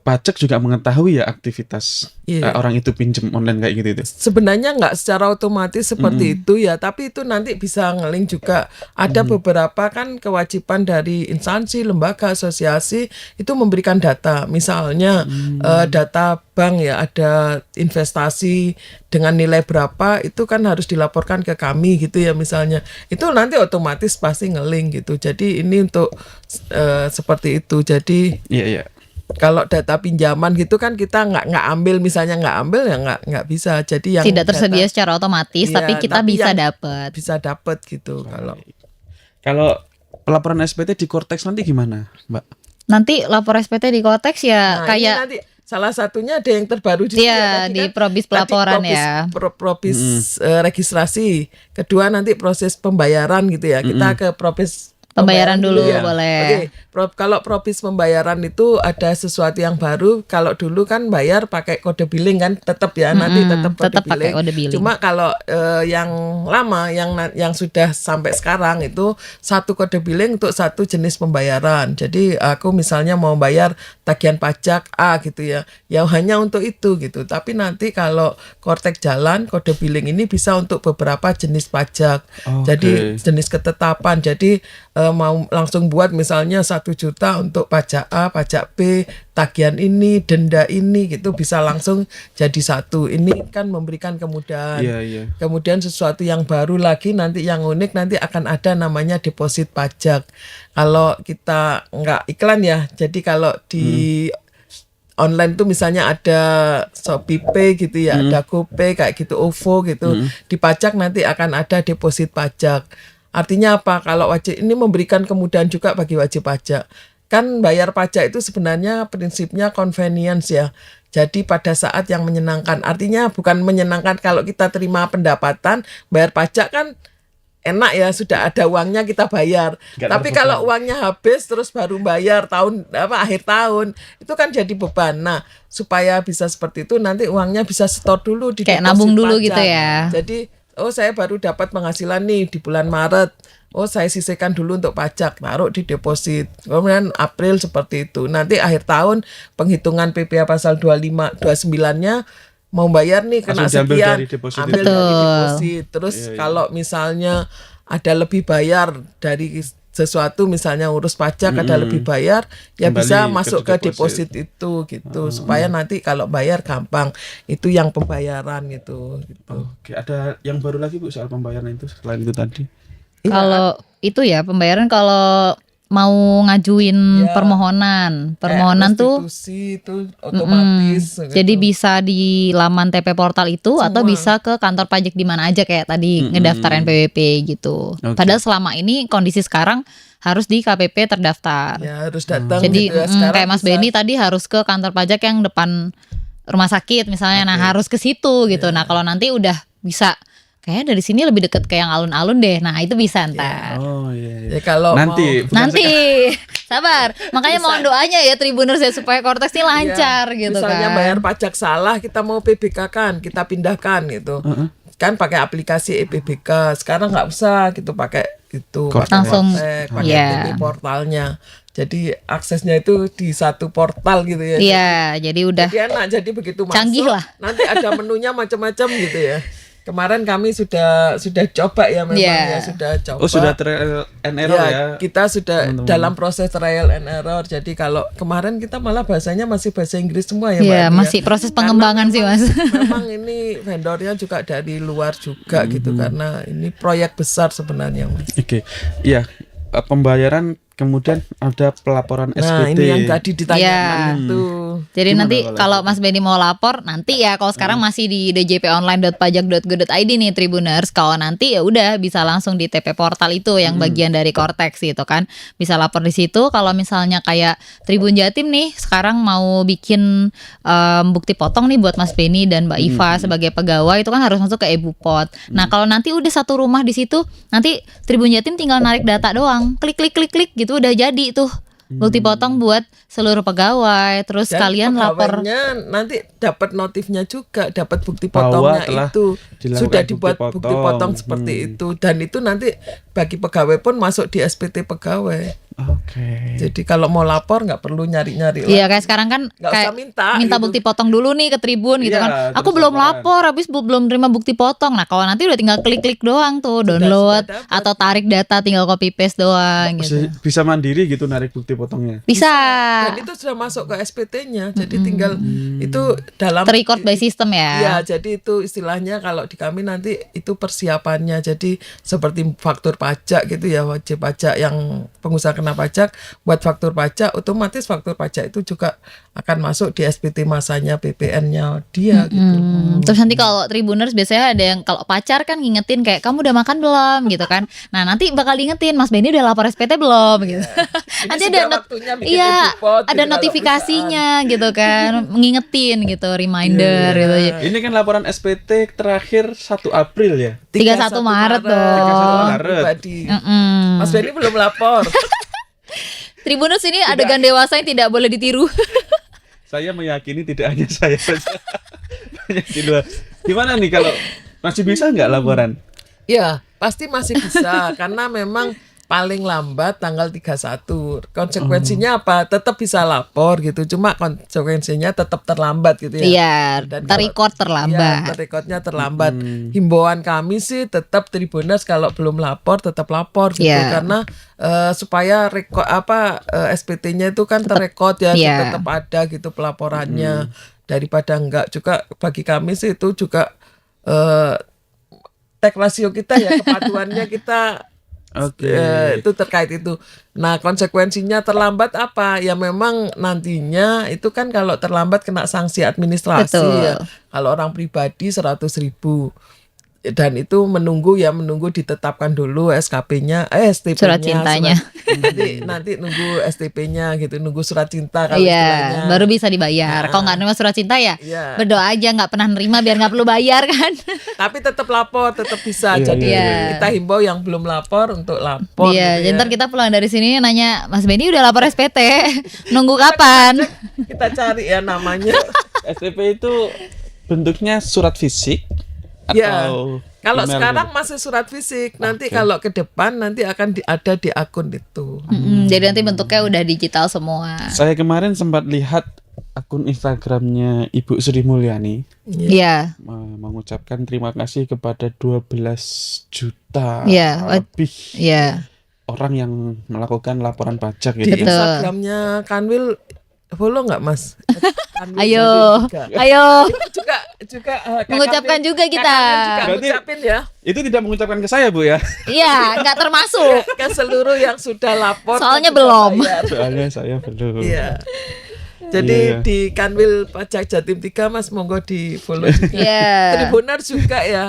pajak juga mengetahui ya aktivitas Iya. orang itu pinjam online kayak gitu itu. Sebenarnya nggak secara otomatis seperti itu ya, tapi itu nanti bisa ngelink juga. Ada beberapa kan kewajiban dari instansi, lembaga, asosiasi itu memberikan data. Misalnya data bank ya, ada investasi dengan nilai berapa itu kan harus dilaporkan ke kami gitu ya misalnya. Itu nanti otomatis pasti ngelink gitu. Jadi ini untuk seperti itu. Jadi Iya, iya. kalau data pinjaman gitu kan kita nggak ambil, misalnya nggak ambil ya nggak bisa. Jadi yang Tidak tersedia data secara otomatis, Iya, tapi kita tapi bisa yang dapat. bisa dapat gitu. Kalau pelaporan SPT di Kortex nanti gimana, Mbak? Nanti lapor SPT di Kotex ya Nah, ini kayak nanti salah satunya ada yang terbaru di sini Iya, ya, tadi di kan. probis Tadi pelaporan ya. Probis registrasi. Kedua nanti proses pembayaran gitu ya. Kita ke probis Pembayaran dulu ya. boleh. Oke, kalau probis pembayaran itu ada sesuatu yang baru. Kalau dulu kan bayar pakai kode billing kan, tetap ya nanti tetap kode tetap pakai billing. kode billing. Cuma kalau yang lama yang sudah sampai sekarang itu satu kode billing untuk satu jenis pembayaran. Jadi aku misalnya mau bayar tagihan pajak A gitu ya, ya hanya untuk itu gitu. Tapi nanti kalau Kortek jalan, kode billing ini bisa untuk beberapa jenis pajak. Oke. Jadi jenis ketetapan. Jadi mau langsung buat misalnya 1 juta untuk pajak A, pajak B, tagihan ini, denda ini gitu bisa langsung jadi satu. Ini kan memberikan kemudahan. Iya, iya. Kemudian sesuatu yang baru lagi nanti yang unik nanti akan ada namanya deposit pajak. Kalau kita nggak iklan ya, jadi kalau di online tuh misalnya ada Shopee Pay gitu ya, ada GoPay kayak gitu, OVO gitu. Di pajak nanti akan ada deposit pajak. Artinya apa? Kalau wajib ini memberikan kemudahan juga bagi wajib pajak. Kan bayar pajak itu sebenarnya prinsipnya convenience ya. Jadi pada saat yang menyenangkan. Artinya bukan menyenangkan kalau kita terima pendapatan, bayar pajak kan enak ya, sudah ada uangnya kita bayar. Nggak Tapi terbeban. kalau uangnya habis terus baru bayar akhir tahun, itu kan jadi beban. Nah, supaya bisa seperti itu nanti uangnya bisa store dulu di Kayak deposit nabung dulu pajak. gitu ya. Jadi saya baru dapat penghasilan nih di bulan Maret. Saya sisihkan dulu untuk pajak, taruh di deposit. Kemudian April seperti itu. Nanti akhir tahun penghitungan PPh pasal 25 29-nya mau bayar nih kena Langsung diambil sekian, dari deposit ambil itu. dari Betul. deposit. Terus kalau misalnya ada lebih bayar dari sesuatu, misalnya urus pajak ada lebih bayar, ya Kembali bisa ke masuk ke deposit. deposit itu gitu, supaya nanti kalau bayar gampang. Itu yang pembayaran gitu. Oke, ada yang baru lagi Bu soal pembayaran itu selain itu tadi? Iya, Kalau itu ya pembayaran kalau mau ngajuin Ya. permohonan kayak tuh restitusi itu otomatis gitu. jadi bisa di laman TP Portal itu atau bisa ke kantor pajak di mana aja kayak tadi ngedaftar NPWP gitu. Oke. Padahal selama ini kondisi sekarang harus di KPP terdaftar. ya harus datang Jadi gitu ya. Sekarang kayak Mas bisa. Benny tadi harus ke kantor pajak yang depan rumah sakit misalnya. Nah, harus ke situ gitu. Nah, kalau nanti udah bisa kayaknya dari sini lebih deket ke yang alun-alun deh. Nah itu bisa ntar. Oh iya. Ya kalau Nanti bukan Nanti sabar. Makanya mohon doanya ya Tribuners ya supaya Kortex ini lancar gitu misalnya kan. bayar pajak salah, kita mau PBK kan, kita pindahkan gitu. Kan pakai aplikasi EPBK. Sekarang nggak usah gitu pakai itu Kortex. pakai Langsung, Kortex, pakai iya. TP portalnya. Jadi aksesnya itu di satu portal gitu ya. Iya, jadi udah Jadi enak, jadi begitu masuk Canggih lah. nanti ada menunya macam-macam gitu ya. Kemarin kami sudah coba ya memang Iya. ya sudah coba. Oh sudah trial and error ya. Kita sudah teman-teman. dalam proses trial and error. Jadi kalau kemarin kita malah bahasanya masih bahasa Inggris semua ya Mbak Iya, Andi ya. masih proses Karena pengembangan sih, Mas. Memang ini vendornya juga dari luar juga gitu karena ini proyek besar sebenarnya Mas. Oke. Iya, pembayaran kemudian ada pelaporan Nah, SPT. ini yang tadi ditanyakan Iya. itu. Jadi Gimana nanti kalau kalau Mas Benny mau lapor nanti ya kalau sekarang masih di djponline.pajak.go.id nih Tribuners. Kalau nanti ya udah bisa langsung di TP portal itu yang bagian dari Kortex gitu kan. Bisa lapor di situ. Kalau misalnya kayak Tribun Jatim nih sekarang mau bikin bukti potong nih buat Mas Benny dan Mbak Iva sebagai pegawai itu kan harus masuk ke EBUPOT. Nah, kalau nanti udah satu rumah di situ, nanti Tribun Jatim tinggal narik data doang. Klik klik klik klik gitu udah jadi tuh. Bukti potong buat seluruh pegawai, terus Dan kalian lapor. pegawainya nanti dapat notifnya juga, dapat bukti Bahwa potongnya telah itu dilakukan sudah bukti dibuat potong. bukti potong seperti itu, dan itu nanti bagi pegawai pun masuk di SPT pegawai. Oke. Jadi kalau mau lapor nggak perlu nyari-nyari Iya kayak sekarang kan Nggak kayak usah minta gitu. bukti potong dulu nih ke Tribun gitu Iya, kan. Aku terus belum laporan. lapor, habis belum terima bukti potong. Nah kalau nanti udah tinggal klik-klik doang tuh, download sudah dapat. atau tarik data tinggal copy paste doang gitu. Bisa mandiri gitu narik bukti potongnya. Bisa dan itu sudah masuk ke SPT-nya, jadi tinggal itu dalam terrecord by system ya. Iya, jadi itu istilahnya kalau di kami nanti itu persiapannya. Jadi seperti faktur pajak gitu ya, wajib pajak yang pengusaha kena pajak, buat faktur pajak otomatis faktur pajak itu juga akan masuk di SPT masanya PPN-nya dia gitu. Terus nanti kalau Tribuners biasanya ada yang kalau pacar kan ngingetin kayak kamu udah makan belum gitu kan. Nah nanti bakal diingetin Mas Benny udah lapor SPT belum gitu. Nanti sudah ada waktunya bikin iya report gitu ada kalau notifikasinya gitu kan, ngingetin gitu, reminder gitu. Ini kan laporan SPT terakhir 1 April ya. 31 Maret dong. 31 Maret. Pribadi. Mm-mm. Mas Benny belum lapor. Tribuners ini adegan dewasa yang tidak boleh ditiru. Saya meyakini tidak hanya saya saja. Banyak di luar. Gimana nih kalau masih bisa nggak laporan? Ya, pasti masih bisa karena memang paling lambat tanggal 31. Konsekuensinya apa? Tetap bisa lapor gitu. Cuma konsekuensinya tetap terlambat gitu ya. Iya, Dan terrecord terlambat. Iya, terrekodnya terlambat. Himbauan kami sih tetap Tribuners kalau belum lapor tetap lapor gitu Iya. karena supaya SPT-nya itu kan terrekod ya, Iya. tetap ada gitu pelaporannya daripada enggak. Juga bagi kami sih itu juga tag rasio kita ya, kepatuhannya kita Oke. itu terkait itu. Nah, konsekuensinya terlambat apa? Ya memang nantinya itu kan kalau terlambat kena sanksi administrasi Betul. ya. Kalau orang pribadi 100.000. Dan itu menunggu ditetapkan dulu SKP-nya, STP-nya. Surat cintanya. Nanti nunggu STP-nya gitu, nunggu surat cinta kalau Iya, istilahnya. baru bisa dibayar. Kalau nggak nerima surat cinta ya Iya. berdoa aja nggak pernah nerima biar nggak perlu bayar kan. Tapi tetap lapor, tetap bisa. Iya, Jadi iya. kita himbau yang belum lapor untuk lapor. Iya, gitu jadi ya. ntar kita pulang dari sini nanya Mas Benny udah lapor SPT, nunggu kapan? Kita cari ya namanya. STP itu bentuknya surat fisik Ya. atau Kalau email sekarang gitu? masih surat fisik, nanti kalau ke depan nanti akan ada di akun itu. Jadi nanti bentuknya udah digital semua. Saya kemarin sempat lihat akun Instagramnya Ibu Sri Mulyani Iya, mengucapkan terima kasih kepada 12 juta Iya, lebih iya. orang yang melakukan laporan pajak Di gitu. Betul. Instagramnya Kanwil follow nggak Mas? Kanwil Ayo, Kanwil 3. ayo. Itu juga Kak Mengucapkan Kanwil- juga Kak kita. Kanwil juga Berarti- ngucapin ya Itu tidak mengucapkan ke saya, Bu ya. Iya, nggak termasuk. ke seluruh yang sudah lapor. Soalnya dan sudah belum. bayar. Soalnya saya belum. Iya. Jadi Iya. di Kanwil Pajak Jatim 3 Mas monggo di follow juga. Iya. Tribuners juga ya.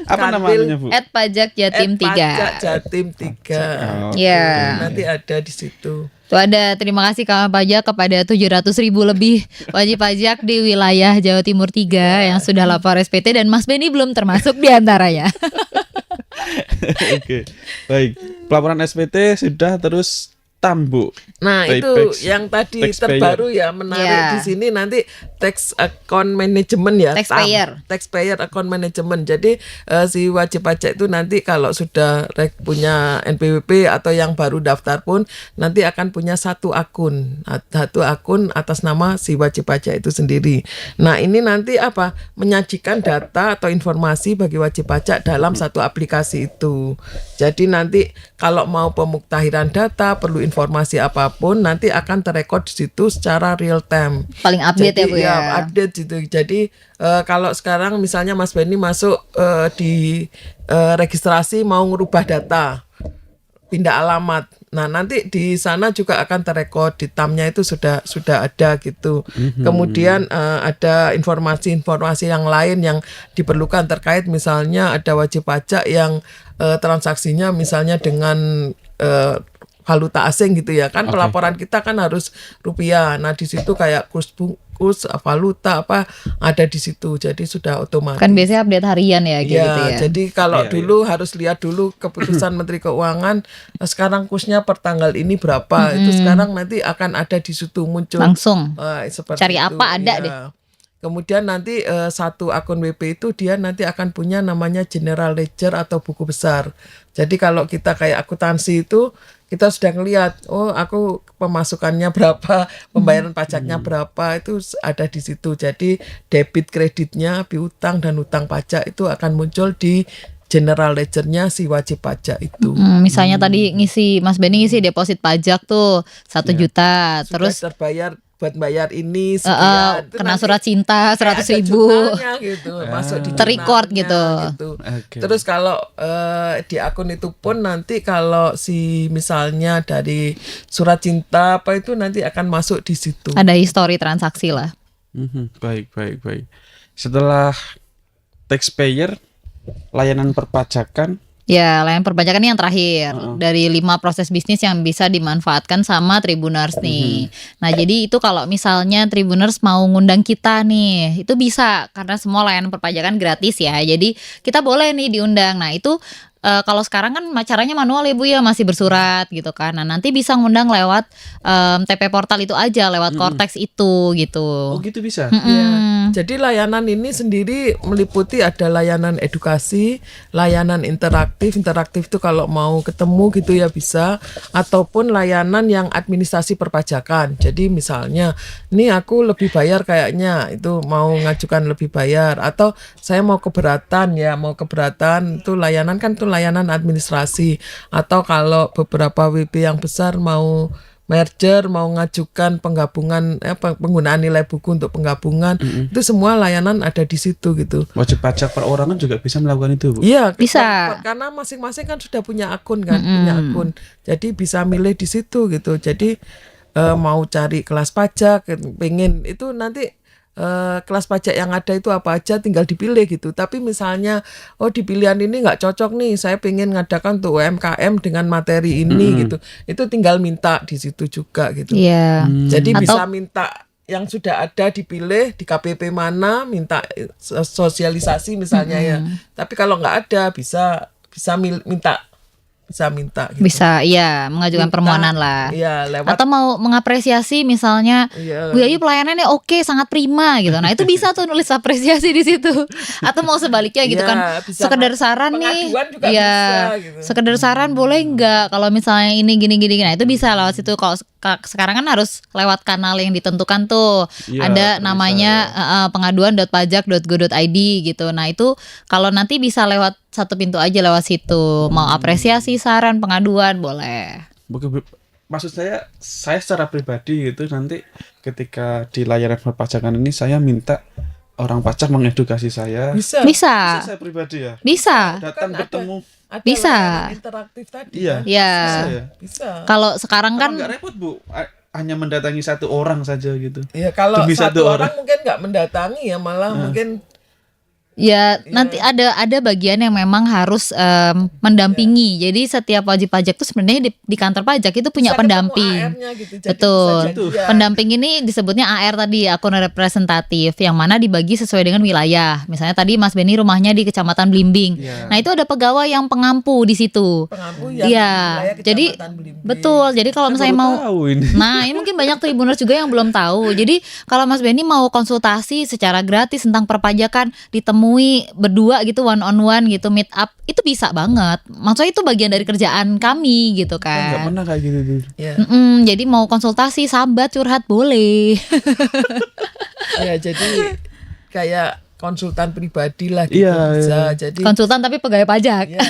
Apa nama anunya, Bu? @pajakjatim3. @pajakjatim3. Oke. Ya. Nanti ada di situ. Tuh ada, terima kasih Kawan Pajak kepada 700.000 lebih wajib pajak di wilayah Jawa Timur 3 yang sudah lapor SPT, dan Mas Benny belum termasuk di antaranya. Oke, baik. Pelaporan SPT sudah, terus tambu. Nah, itu Payback, yang tadi taxpayer. terbaru ya, menarik Ya. di sini nanti tax account management ya, Taxpayer. taxpayer account management. Jadi si wajib pajak itu nanti kalau sudah punya NPWP atau yang baru daftar pun nanti akan punya satu akun atas nama si wajib pajak itu sendiri. Nah, ini nanti apa? Menyajikan data atau informasi bagi wajib pajak dalam satu aplikasi itu. Jadi nanti kalau mau pemuktahiran data, perlu informasi apapun, nanti akan terekod di situ secara real time. Paling update ya Bu ya. Update gitu. Jadi kalau sekarang misalnya Mas Benny masuk di registrasi mau ngerubah data, pindah alamat. Nah, nanti di sana juga akan terekod, di TAM-nya itu sudah ada gitu. Kemudian ada informasi-informasi yang lain yang diperlukan terkait, misalnya ada wajib pajak yang transaksinya misalnya dengan valuta asing gitu ya kan. Oke. Pelaporan kita kan harus rupiah. Nah, di situ kayak kurs valuta apa ada di situ. Jadi sudah otomatis. Kan biasanya update harian ya kayak Ya, gitu ya. jadi kalau Iya, dulu harus lihat dulu keputusan Menteri Keuangan, sekarang kursnya per tanggal ini berapa. Itu sekarang nanti akan ada di situ muncul. Langsung. Seperti Cari itu, apa ada iya. deh. Kemudian nanti satu akun WP itu dia nanti akan punya namanya general ledger atau buku besar. Jadi kalau kita kayak akuntansi itu kita sudah ngelihat, oh aku pemasukannya berapa, pembayaran pajaknya berapa, itu ada di situ. Jadi debit kreditnya, piutang dan utang pajak itu akan muncul di general ledgernya si wajib pajak itu. Misalnya tadi Mas Benny ngisi deposit pajak tuh 1 juta, Sudah terus terbayar buat bayar ini sekian. Itu kena nanti surat cinta kayak ada 100.000. jurnalnya gitu, masuk di Terrecord jurnalnya gitu. Oke. Terus kalau di akun itu pun nanti kalau si misalnya dari surat cinta apa itu nanti akan masuk di situ. Ada history transaksi lah. Baik. Setelah taxpayer, layanan perpajakan. Ya, layanan perpajakan ini yang terakhir dari 5 proses bisnis yang bisa dimanfaatkan sama Tribuners nih. Nah, jadi itu kalau misalnya Tribuners mau ngundang kita nih, itu bisa karena semua layanan perpajakan gratis ya. Jadi kita boleh nih diundang. Nah, itu kalau sekarang kan caranya manual ya Bu ya, masih bersurat gitu kan. Nah, nanti bisa ngundang lewat TP portal itu aja, lewat Cortex itu gitu. Oh gitu bisa. Ya, jadi layanan ini sendiri meliputi ada layanan edukasi, layanan interaktif. Interaktif itu kalau mau ketemu gitu ya bisa, ataupun layanan yang administrasi perpajakan. Jadi misalnya, nih aku lebih bayar kayaknya, itu mau ngajukan lebih bayar, atau saya mau keberatan itu layanan kan tuh layanan administrasi. Atau kalau beberapa WP yang besar mau merger, mau ngajukan penggabungan penggunaan nilai buku untuk penggabungan, itu semua layanan ada di situ gitu. Wajib pajak perorangan juga bisa melakukan itu, Bu. Iya, Bisa. karena masing-masing kan sudah punya akun kan, punya akun. Jadi bisa milih di situ gitu. Jadi mau cari kelas pajak, pengen itu nanti kelas pajak yang ada itu apa aja tinggal dipilih gitu. Tapi misalnya di pilihan ini nggak cocok nih, saya pengen ngadakan untuk UMKM dengan materi ini gitu, itu tinggal minta di situ juga gitu. Iya. Jadi Atau- bisa minta yang sudah ada dipilih di KPP mana, minta sosialisasi misalnya ya. Tapi kalau nggak ada bisa minta gitu. Bisa, iya, mengajukan Minta, permohonan lah. Iya, lewat. Atau mau mengapresiasi misalnya, Iya. Bu Yayu pelayanannya oke, sangat prima gitu. Nah, itu bisa tuh nulis apresiasi di situ. Atau mau sebaliknya gitu Iya, kan. bisa. Sekedar saran nih. Pengaduan juga Iya. bisa, gitu. Sekedar saran boleh nggak kalau misalnya ini gini. Nah, itu bisa lewat situ. Kalau sekarang kan harus lewat kanal yang ditentukan tuh. Iya, Ada bisa, namanya pengaduan.pajak.go.id gitu. Nah, itu kalau nanti bisa lewat satu pintu aja lewat situ. Mau apresiasi, saran, pengaduan boleh. Maksud saya secara pribadi gitu, nanti ketika di layanan perpajakan ini saya minta orang pajak mengedukasi saya. Bisa. Bisa. Saya pribadi ya. Bisa. Datang Kan ada- bertemu. Ada Bisa. layanan interaktif tadi. Iya. kan? Ya. Bisa ya. Bisa. Kalau sekarang Kan kan nggak repot, Bu. Hanya mendatangi satu orang saja gitu. Ya kalau Demi satu satu orang mungkin nggak mendatangi ya, malah mungkin Ya, nanti ada bagian yang memang harus mendampingi. Jadi setiap wajib pajak tuh sebenarnya di kantor pajak itu punya Bisa ketemu pendamping. AR-nya gitu, jadi Betul. bisa janjian. Pendamping ini disebutnya AR tadi, akun representatif, yang mana dibagi sesuai dengan wilayah. Misalnya tadi Mas Beni rumahnya di Kecamatan Blimbing. Iya. Nah, itu ada pegawai yang pengampu di situ. Pengampu yang Iya. wilayah Jadi Kecamatan Belimbing. betul. Jadi kalau misalnya Baru mau tahu ini. Nah, ini mungkin banyak tribuners juga yang belum tahu. Jadi, kalau Mas Beni mau konsultasi secara gratis tentang perpajakan, ditemui berdua gitu, one on one gitu, meet up, itu bisa banget. Maksudnya itu bagian dari kerjaan kami gitu Nggak kan. pernah kayak gitu dulu. Ya. Jadi mau konsultasi, sambat, curhat boleh. Ya, jadi kayak konsultan pribadi lah gitu Iya, bisa. iya. Jadi Konsultan tapi pegawai pajak. ya,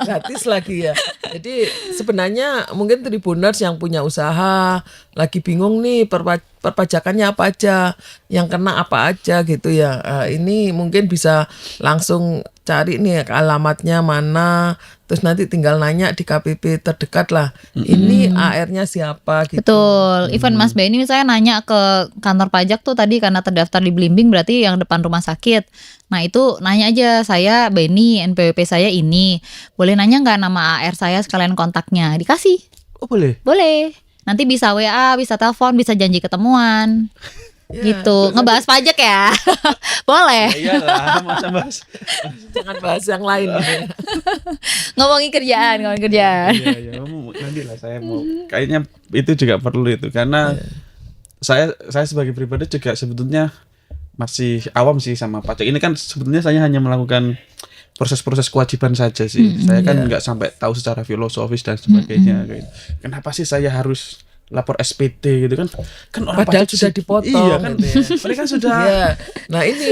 gratis lagi ya. Jadi sebenarnya mungkin tribuners yang punya usaha lagi bingung nih perpajakannya apa aja, yang kena apa aja gitu ya. Ini mungkin bisa langsung cari nih alamatnya mana, terus nanti tinggal nanya di KPP terdekat lah. Ini AR-nya siapa gitu. Betul. Even Mas Beni misalnya nanya ke kantor pajak tuh tadi karena terdaftar di Blimbing berarti yang depan rumah sakit. Nah itu nanya aja, saya Beni, NPWP saya ini. Boleh nanya nggak nama AR saya sekalian kontaknya? Dikasih. Oh boleh. Boleh. Nanti bisa WA, bisa telepon, bisa janji ketemuan. Ya, Gitu. Ngebahas pajak ya. Boleh. Ya iyalah, masa bahas. jangan bahas yang lain. Ngomongin kerjaan. Iya, nanti lah saya mau. Kayaknya itu juga perlu itu karena saya sebagai pribadi juga sebetulnya masih awam sih sama pajak. Ini kan sebetulnya saya hanya melakukan proses-proses kewajiban saja sih. Saya kan nggak sampai tahu secara filosofis dan sebagainya. Kayak, kenapa sih saya harus lapor SPT gitu kan? Kan orang Padahal pajak sudah sih- dipotong Iya kan? gitu ya. Mereka sudah. Ya. Nah ini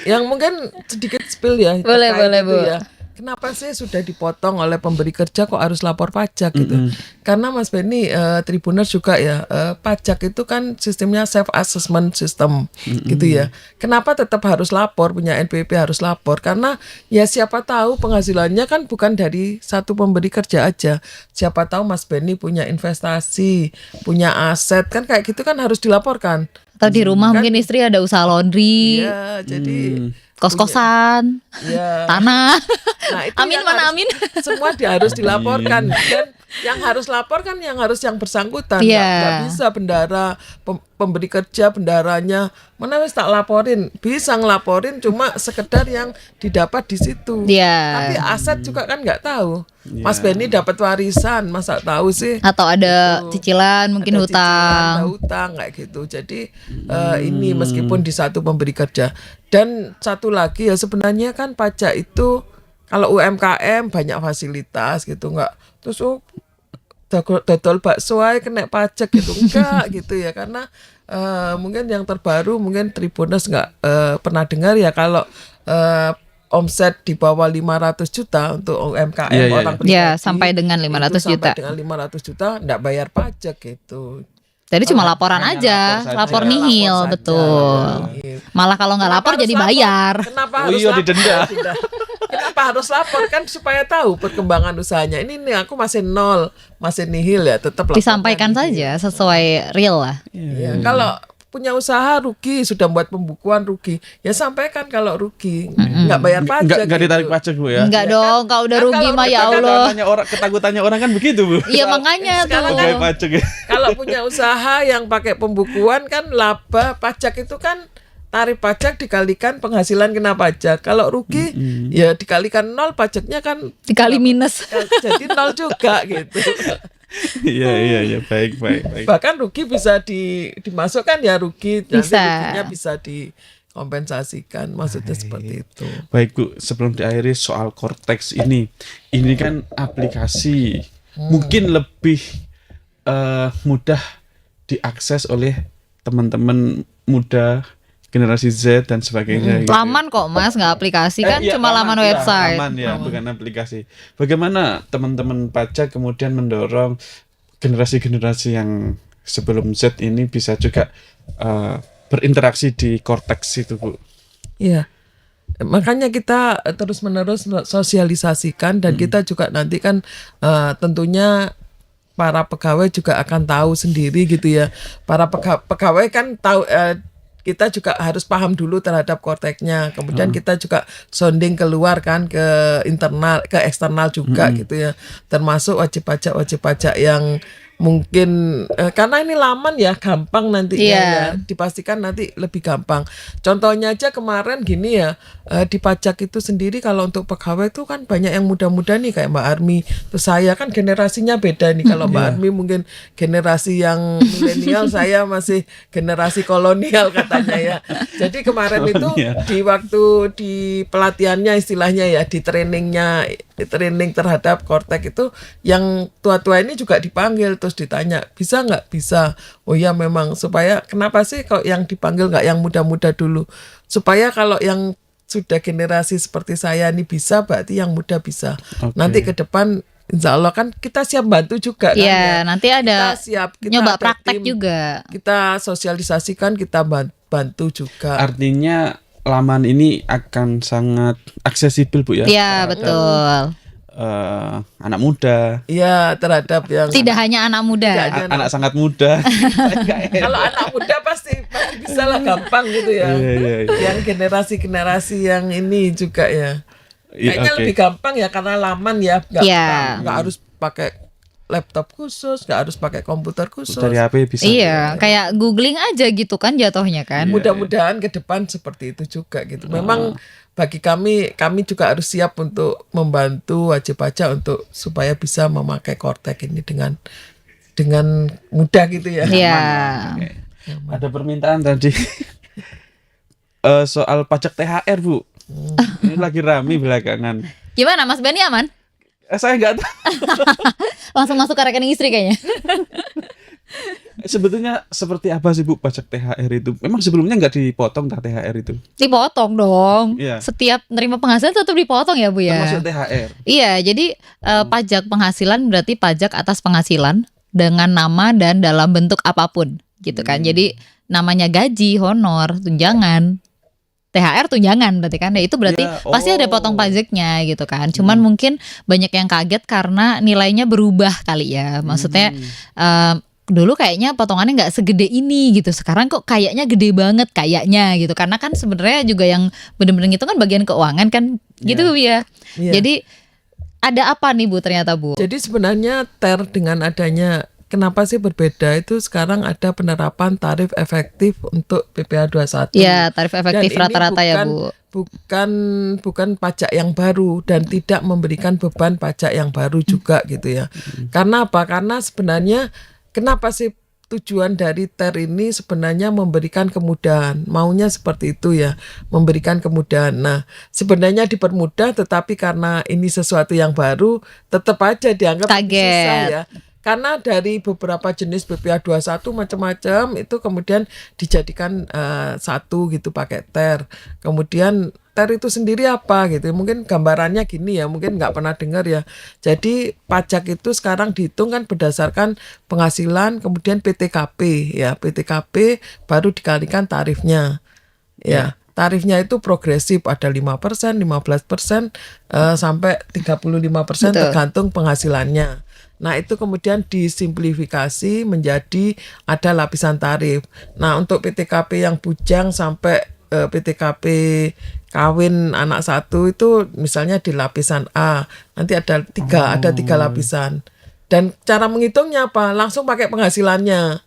yang mungkin sedikit spill ya. Boleh, terkait boleh, itu Bu. ya. Kenapa sih sudah dipotong oleh pemberi kerja kok harus lapor pajak gitu? Karena Mas Beni Tribuners juga ya pajak itu kan sistemnya self assessment system gitu ya. Kenapa tetap harus lapor, punya NPWP harus lapor? Karena ya siapa tahu penghasilannya kan bukan dari satu pemberi kerja aja. Siapa tahu Mas Beni punya investasi, punya aset kan kayak gitu kan harus dilaporkan. Atau di rumah mungkin istri ada usaha laundry, Iya, jadi kos-kosan, ya. tanah. Nah, itu Amin yang mana harus- amin. semua harus dilaporkan dan yang harus lapor kan yang bersangkutan. Iya. Nggak bisa bendara pemberi kerja bendaranya mana wis tak laporin, bisa ngelaporin cuma sekedar yang didapat di situ. Iya. Tapi aset juga kan nggak tahu. Mas Beni dapat warisan, masa tahu sih? Atau ada cicilan, mungkin Ada cicilan, hutang. ada hutang kayak gitu. Jadi ini meskipun di satu pemberi kerja dan satu lagi ya sebenarnya kan pajak itu kalau UMKM banyak fasilitas gitu nggak terus dodol bakso ae kena pajak gitu enggak gitu ya karena mungkin yang terbaru mungkin Tribuners nggak pernah dengar ya kalau omset di bawah 500 juta untuk UMKM Iya, iya, orang iya. pribadi Ya, sampai dengan 500 itu juta. sampai dengan 500 juta enggak bayar pajak gitu. Jadi cuma laporan hanya aja, lapor saja. lapor Lapor nihil, saja, betul. lapor nihil. Malah kalau nggak Kenapa lapor harus jadi lapor? bayar. Kenapa Oh harus iya, lapor? didenda. Tidak. Kenapa harus lapor kan supaya tahu perkembangan usahanya. Ini nih aku masih nol, masih nihil ya, tetap lapornya Disampaikan nihil. saja sesuai real lah. Ya, kalau punya usaha rugi, sudah buat pembukuan rugi, ya sampaikan kalau rugi, nggak bayar pajak. Nggak ditarik gitu. pajak Bu ya. Enggak dong, kalau udah Kan rugi kalau mah ya udah Allah. Ketakutannya orang kan begitu Bu. Iya makanya Sekarang tuh. Pegawai pajak ya. Kalau punya usaha yang pakai pembukuan kan laba pajak itu kan tarif pajak dikalikan penghasilan kena pajak. Kalau rugi ya dikalikan nol pajaknya kan Dikali minus. jadi nol juga gitu. Iya baik. Bahkan rugi bisa dimasukkan ya rugi nanti Bisa. ruginya bisa dikompensasikan maksudnya seperti itu. Baik Bu, sebelum diakhiri soal Cortex ini kan aplikasi mungkin lebih mudah diakses oleh teman-teman muda generasi Z dan sebagainya. gitu. Laman kok Mas, nggak aplikasi kan Iya, cuma laman ya, website. laman ya, bukan aplikasi. Bagaimana teman-teman pajak kemudian mendorong generasi-generasi yang sebelum Z ini bisa juga berinteraksi di Cortex itu Bu? Iya. Makanya kita terus-menerus sosialisasikan dan kita juga nanti kan tentunya para pegawai juga akan tahu sendiri gitu ya. Para pegawai kan tahu kita juga harus paham dulu terhadap korteknya. Kemudian kita juga sounding keluar kan ke internal, ke eksternal juga gitu ya. Termasuk wajib pajak yang mungkin karena ini laman ya, gampang nantinya ya, dipastikan nanti lebih gampang. Contohnya aja kemarin gini ya, di pajak itu sendiri kalau untuk pegawai itu kan banyak yang muda-muda nih kayak Mbak Armi. Terus saya kan generasinya beda nih, kalau Mbak Armi mungkin generasi yang milenial, saya masih generasi kolonial katanya ya. Jadi kemarin itu di waktu di pelatihannya istilahnya ya, di training terhadap kortek itu yang tua-tua ini juga dipanggil, terus ditanya bisa nggak, bisa. Oh ya memang, supaya kenapa sih kalau yang dipanggil nggak yang muda-muda dulu, supaya kalau yang sudah generasi seperti saya ini bisa, berarti yang muda bisa. Nanti ke depan insya Allah kan kita siap bantu juga kan ya. Nanti ada kita nyoba ada praktek tim, juga. kita sosialisasikan, kita bantu juga. Artinya laman ini akan sangat aksesibel Bu ya. Iya, betul. Anak muda. Iya, terhadap yang Tidak hanya anak muda. Anak sangat muda. kalau anak muda pasti bisa lah, gampang gitu ya. Iya. Yang generasi yang ini juga ya. Kayaknya lebih gampang ya karena laman ya, nggak harus pakai laptop khusus, nggak harus pakai komputer khusus. Dari HP bisa. Iya, kayak googling aja gitu kan jatuhnya kan. Mudah-mudahan ke depan seperti itu juga gitu. Memang bagi kami juga harus siap untuk membantu wajib pajak untuk supaya bisa memakai kortek ini dengan mudah gitu ya. Iya. Ada permintaan tadi soal pajak THR Bu. Ini lagi rame belakangan. Gimana Mas Benny, aman? Saya nggak tahu. Langsung masuk ke rekening istri kayaknya. Sebetulnya seperti apa sih Bu pajak THR itu? Memang sebelumnya nggak dipotong THR itu? Dipotong dong. Iya. Setiap nerima penghasilan tetap dipotong ya Bu ya. Termasuk THR. Iya, jadi pajak penghasilan berarti pajak atas penghasilan dengan nama dan dalam bentuk apapun gitu kan. Jadi namanya gaji, honor, tunjangan, THR tunjangan berarti kan, ya itu berarti pasti ada potong pajaknya gitu kan. Cuman mungkin banyak yang kaget karena nilainya berubah kali ya. Maksudnya dulu kayaknya potongannya nggak segede ini gitu. Sekarang kok kayaknya gede banget kayaknya gitu. Karena kan sebenarnya juga yang bener-bener itu kan bagian keuangan kan gitu ya. Jadi ada apa nih Bu ternyata Bu? Jadi sebenarnya TER dengan adanya, kenapa sih berbeda itu, sekarang ada penerapan tarif efektif untuk PPh 21. Ya, tarif efektif rata-rata ya Bu. Bukan pajak yang baru dan tidak memberikan beban pajak yang baru juga gitu ya. Karena apa? Karena sebenarnya kenapa sih tujuan dari TER ini sebenarnya memberikan kemudahan, maunya seperti itu ya, memberikan kemudahan. Nah, sebenarnya dipermudah, tetapi karena ini sesuatu yang baru, tetap aja dianggap susah ya. Karena dari beberapa jenis BPh 21 macam-macam itu kemudian dijadikan satu gitu pakai TER. Kemudian TER itu sendiri apa gitu, mungkin gambarannya gini ya, mungkin nggak pernah dengar ya. Jadi pajak itu sekarang dihitung kan berdasarkan penghasilan, kemudian PTKP ya, PTKP baru dikalikan tarifnya ya. Tarifnya itu progresif, ada 5%, 15%, sampai 35% tergantung penghasilannya. Nah itu kemudian disimplifikasi menjadi ada lapisan tarif. Nah untuk PTKP yang bujang sampai PTKP kawin anak satu itu misalnya di lapisan A, nanti ada tiga lapisan. Dan cara menghitungnya apa? Langsung pakai penghasilannya.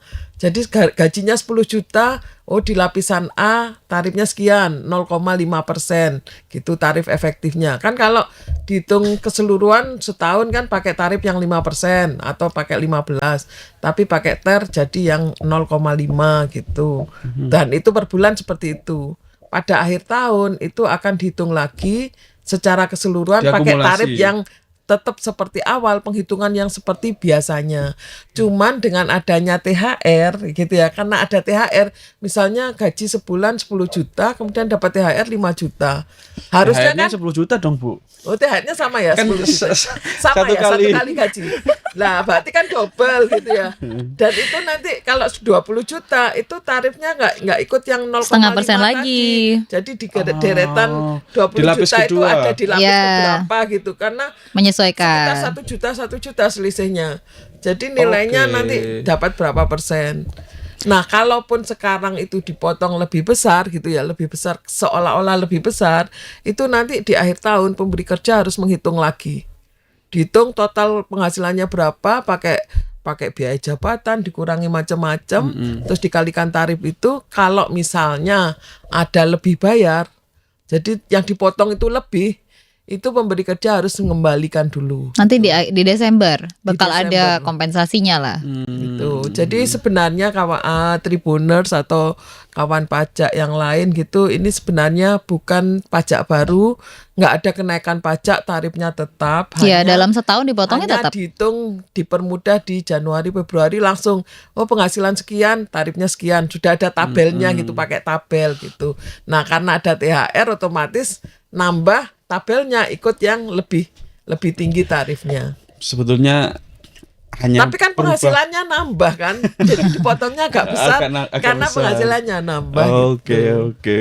Jadi gajinya 10 juta, di lapisan A tarifnya sekian, 0,5% gitu tarif efektifnya. Kan kalau dihitung keseluruhan setahun kan pakai tarif yang 5% atau pakai 15. Tapi pakai TER jadi yang 0,5 gitu. Dan itu per bulan seperti itu. Pada akhir tahun itu akan dihitung lagi secara keseluruhan pakai tarif yang tetap seperti awal, penghitungan yang seperti biasanya. Cuman dengan adanya THR gitu ya, karena ada THR, misalnya gaji sebulan 10 juta, kemudian dapat THR 5 juta. Harusnya THR-nya kan 10 juta dong Bu. Oh THR-nya sama ya, Kan 10 juta. Sama ya, satu kali gaji. Lah berarti kan double gitu ya. Dan itu nanti kalau 20 juta itu tarifnya nggak ikut yang 0,5% lagi. Jadi di deretan 20 juta kedua. itu ada di lapis berapa gitu, karena menyesuaikan. Sekitar 1 juta selisihnya. Jadi nilainya nanti dapat berapa persen. Nah, kalaupun sekarang itu dipotong lebih besar gitu ya, lebih besar seolah-olah lebih besar, itu nanti di akhir tahun pemberi kerja harus menghitung lagi. Dihitung total penghasilannya berapa, pakai biaya jabatan dikurangi macam-macam, terus dikalikan tarif itu. Kalau misalnya ada lebih bayar, jadi yang dipotong itu lebih, itu pemberi kerja harus mengembalikan dulu. Nanti di Desember bakal ada Desember. kompensasinya lah. Gitu. Jadi sebenarnya kawan Tribuners atau kawan pajak yang lain gitu, ini sebenarnya bukan pajak baru, nggak ada kenaikan pajak, tarifnya tetap. Ya, hanya- dalam setahun dipotongnya hanya tetap. dihitung dipermudah di Januari Februari langsung penghasilan sekian tarifnya sekian, sudah ada tabelnya gitu, pakai tabel gitu. Nah karena ada THR otomatis nambah tabelnya ikut yang lebih tinggi tarifnya. Sebetulnya hanya Tapi kan berubah. penghasilannya nambah kan, jadi dipotongnya agak besar Agak karena besar. penghasilannya nambah. Oke, gitu. oke.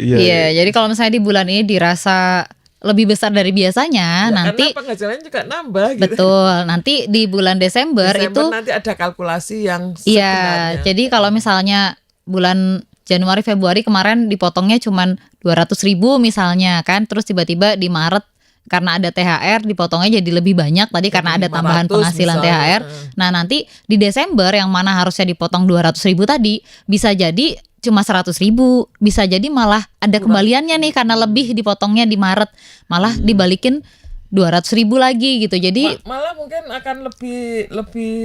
Iya. Iya, jadi kalau misalnya di bulan ini dirasa lebih besar dari biasanya, Ya, nanti karena penghasilannya juga nambah. Gitu. betul. Nanti di bulan Desember itu nanti ada kalkulasi yang iya, sebenarnya. jadi kalau misalnya bulan Januari Februari kemarin dipotongnya cuman 200.000 misalnya kan, terus tiba-tiba di Maret karena ada THR dipotongnya jadi lebih banyak tadi karena ada tambahan 500 penghasilan misalnya. THR. Nah, nanti di Desember yang mana harusnya dipotong 200.000 tadi bisa jadi cuma 100.000, bisa jadi malah ada kembaliannya nih karena lebih dipotongnya di Maret, malah dibalikin 200.000 lagi gitu. Jadi Malah mungkin akan lebih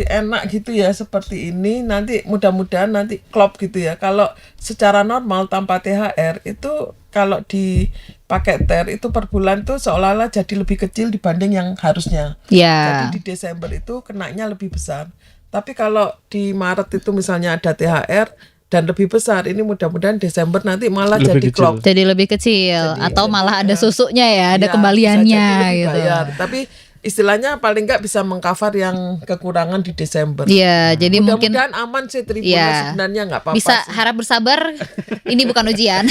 enak gitu ya seperti ini. Nanti mudah-mudahan nanti klop gitu ya. Kalau secara normal tanpa THR itu kalau dipakai THR itu per bulan tuh seolah-olah jadi lebih kecil dibanding yang harusnya. ya Jadi di Desember itu kenanya lebih besar. Tapi kalau di Maret itu misalnya ada THR dan lebih besar, ini mudah-mudahan Desember nanti malah Lebih jadi kecil. klop. jadi lebih kecil atau malah ada susuknya ya, ada Ya, kembaliannya bisa jadi lebih gitu. bayar. Tapi istilahnya paling nggak bisa mengcover yang kekurangan di Desember. Iya, jadi mungkin Mudah-mudahan aman sih Tribuners, Iya. sebenarnya nggak apa-apa bisa sih. harap bersabar. Ini bukan ujian.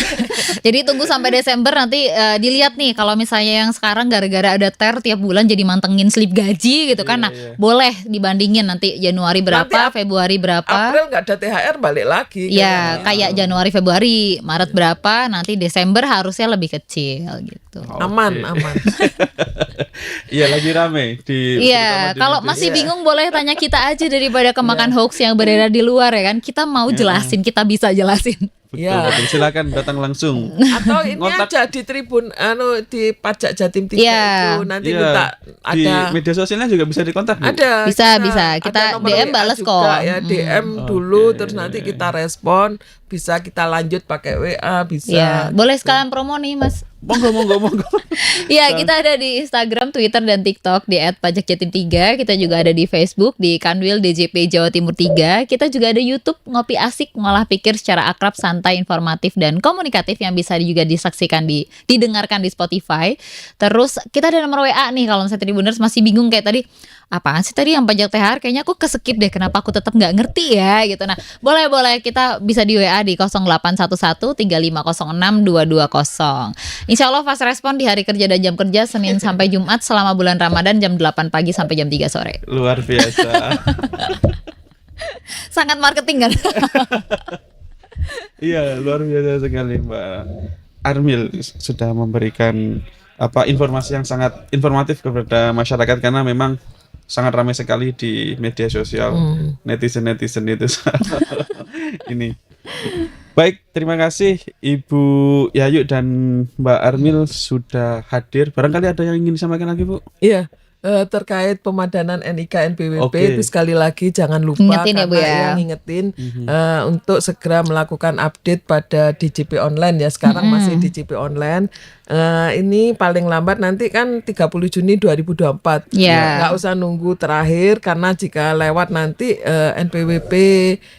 Jadi tunggu sampai Desember nanti dilihat nih kalau misalnya yang sekarang gara-gara ada THR tiap bulan jadi mantengin slip gaji gitu kan. Nah, Iya. boleh dibandingin nanti Januari berapa, Nanti Februari berapa. April nggak ada THR balik lagi. Ya, kayaknya. kayak Januari, Februari, Maret berapa, nanti Desember harusnya lebih kecil gitu. Aman, aman. Iya, lagi rame di Iya, terutama di kalau media. masih bingung boleh tanya kita aja daripada kemakan hoax yang beredar di luar ya kan. Kita mau jelasin, kita bisa jelasin. Betul, Ya. betul. Silakan datang langsung. Atau ini Ngontak. aja di Tribun di Pajak Jatim 3 Iya. itu nanti Iya, minta di ada media sosialnya juga bisa dikontak, Bu. ada Bisa. Kita ada nomor DM WA bales juga kok. ya, DM dulu terus nanti kita respon, bisa kita lanjut pakai WA bisa. Iya, boleh sekalian promo nih, Mas. Monggo. Iya, kita ada di Instagram, Twitter, dan TikTok di @pajakjatim3. Kita juga ada di Facebook di Kanwil DJP Jawa Timur 3. Kita juga ada YouTube Ngopi Asik, ngolah pikir secara akrab, santai, informatif, dan komunikatif yang bisa juga disaksikan didengarkan di Spotify. Terus kita ada nomor WA nih kalau misalnya Tribuners masih bingung kayak tadi, apaan sih tadi yang pajak THR, kayaknya aku keskip deh, kenapa aku tetap nggak ngerti ya gitu. Nah, boleh kita bisa di WA di 0811 3506 220. Insya Allah fast respon di hari kerja dan jam kerja Senin sampai Jumat selama bulan Ramadan jam 8 pagi sampai jam 3 sore. Luar biasa. Sangat marketing kan? Iya, luar biasa sekali, Mbak Armil sudah memberikan informasi yang sangat informatif kepada masyarakat karena memang sangat ramai sekali di media sosial netizen itu. Ini. Baik, terima kasih Ibu Yayu dan Mbak Armil sudah hadir. Barangkali ada yang ingin disampaikan lagi, Bu? Iya, terkait pemadanan NIK NPWP Oke. itu sekali lagi jangan lupa Ingetin ya, Bu, karena ya. ngingetin untuk segera melakukan update pada DJP online ya. Sekarang masih DJP online. Ini paling lambat nanti kan 30 Juni 2024. Ya. Nggak usah nunggu terakhir karena jika lewat nanti NPWP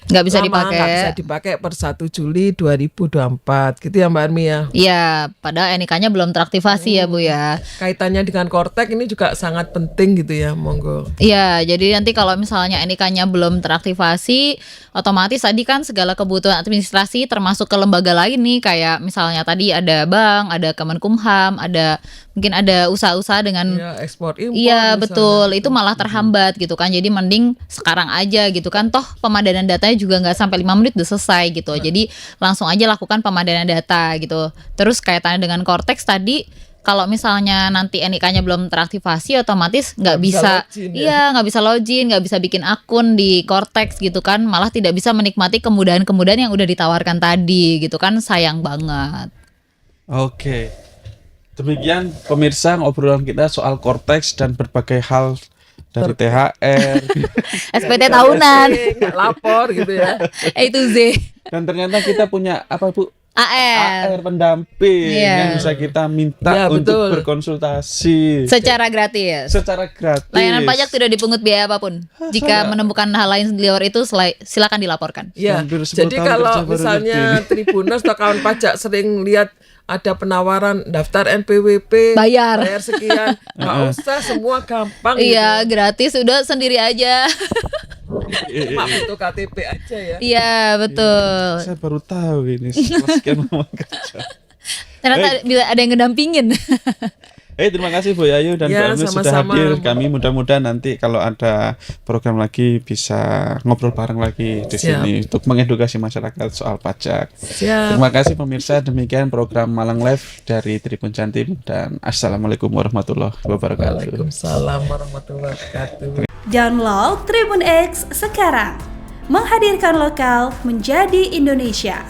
Nggak bisa lama, dipakai. nggak bisa dipakai per 1 Juli 2024. Gitu ya Mbak Armi ya. Iya, padahal NIK-nya belum teraktivasi ya Bu ya. Kaitannya dengan Kortek ini juga sangat sangat penting gitu ya, monggo. Iya, jadi nanti kalau misalnya NIK-nya belum teraktivasi, otomatis tadi kan segala kebutuhan administrasi termasuk ke lembaga lain nih, kayak misalnya tadi ada bank, ada Kemenkumham, mungkin ada usaha-usaha dengan Ya, ekspor impor. iya misalnya. betul, itu malah terhambat gitu kan. Jadi mending sekarang aja gitu kan. Toh pemadanan datanya juga nggak sampai 5 menit udah selesai gitu. Jadi langsung aja lakukan pemadanan data gitu. Terus kaitannya dengan Cortex tadi, kalau misalnya nanti NIK-nya belum teraktivasi, otomatis nggak Nggak bisa bisa, login ya. iya nggak bisa login, nggak bisa bikin akun di Cortex gitu kan. Malah tidak bisa menikmati kemudahan-kemudahan yang udah ditawarkan tadi gitu kan. Sayang banget. Oke. Demikian pemirsa obrolan kita soal Cortex dan berbagai hal dari THR SPT tahunan, Nggak lapor gitu ya. A to Z, dan ternyata kita punya apa Bu? AR. AR pendamping Iya. yang bisa kita minta Ya, untuk betul. berkonsultasi Secara gratis. secara gratis. Layanan pajak tidak dipungut biaya apapun. Jika menemukan hal lain di luar itu, silakan dilaporkan. Ya, Hampir 10 jadi tahun kalau kerja baru misalnya ngerti Tribuners atau kawan pajak sering lihat ada penawaran daftar NPWP, Bayar. sekian, nggak usah, semua gampang. Iya, gratis, udah sendiri aja. gitu. Cuma butuh KTP aja ya. Iya, betul. Saya baru tahu ini setelah sekian lama kerja. Ternyata ada yang ngedampingin. Terima kasih Bu Yayu dan Ya, Bu Anu sudah sama-sama. hadir. Kami mudah-mudahan nanti kalau ada program lagi bisa ngobrol bareng lagi di Siap. sini untuk mengedukasi masyarakat soal pajak. Siap. Terima kasih pemirsa, demikian program Malang Live dari Tribun Jantim dan Assalamualaikum warahmatullahi wabarakatuh. Waalaikumsalam warahmatullahi wabarakatuh. Download Tribun X sekarang. Menghadirkan lokal menjadi Indonesia.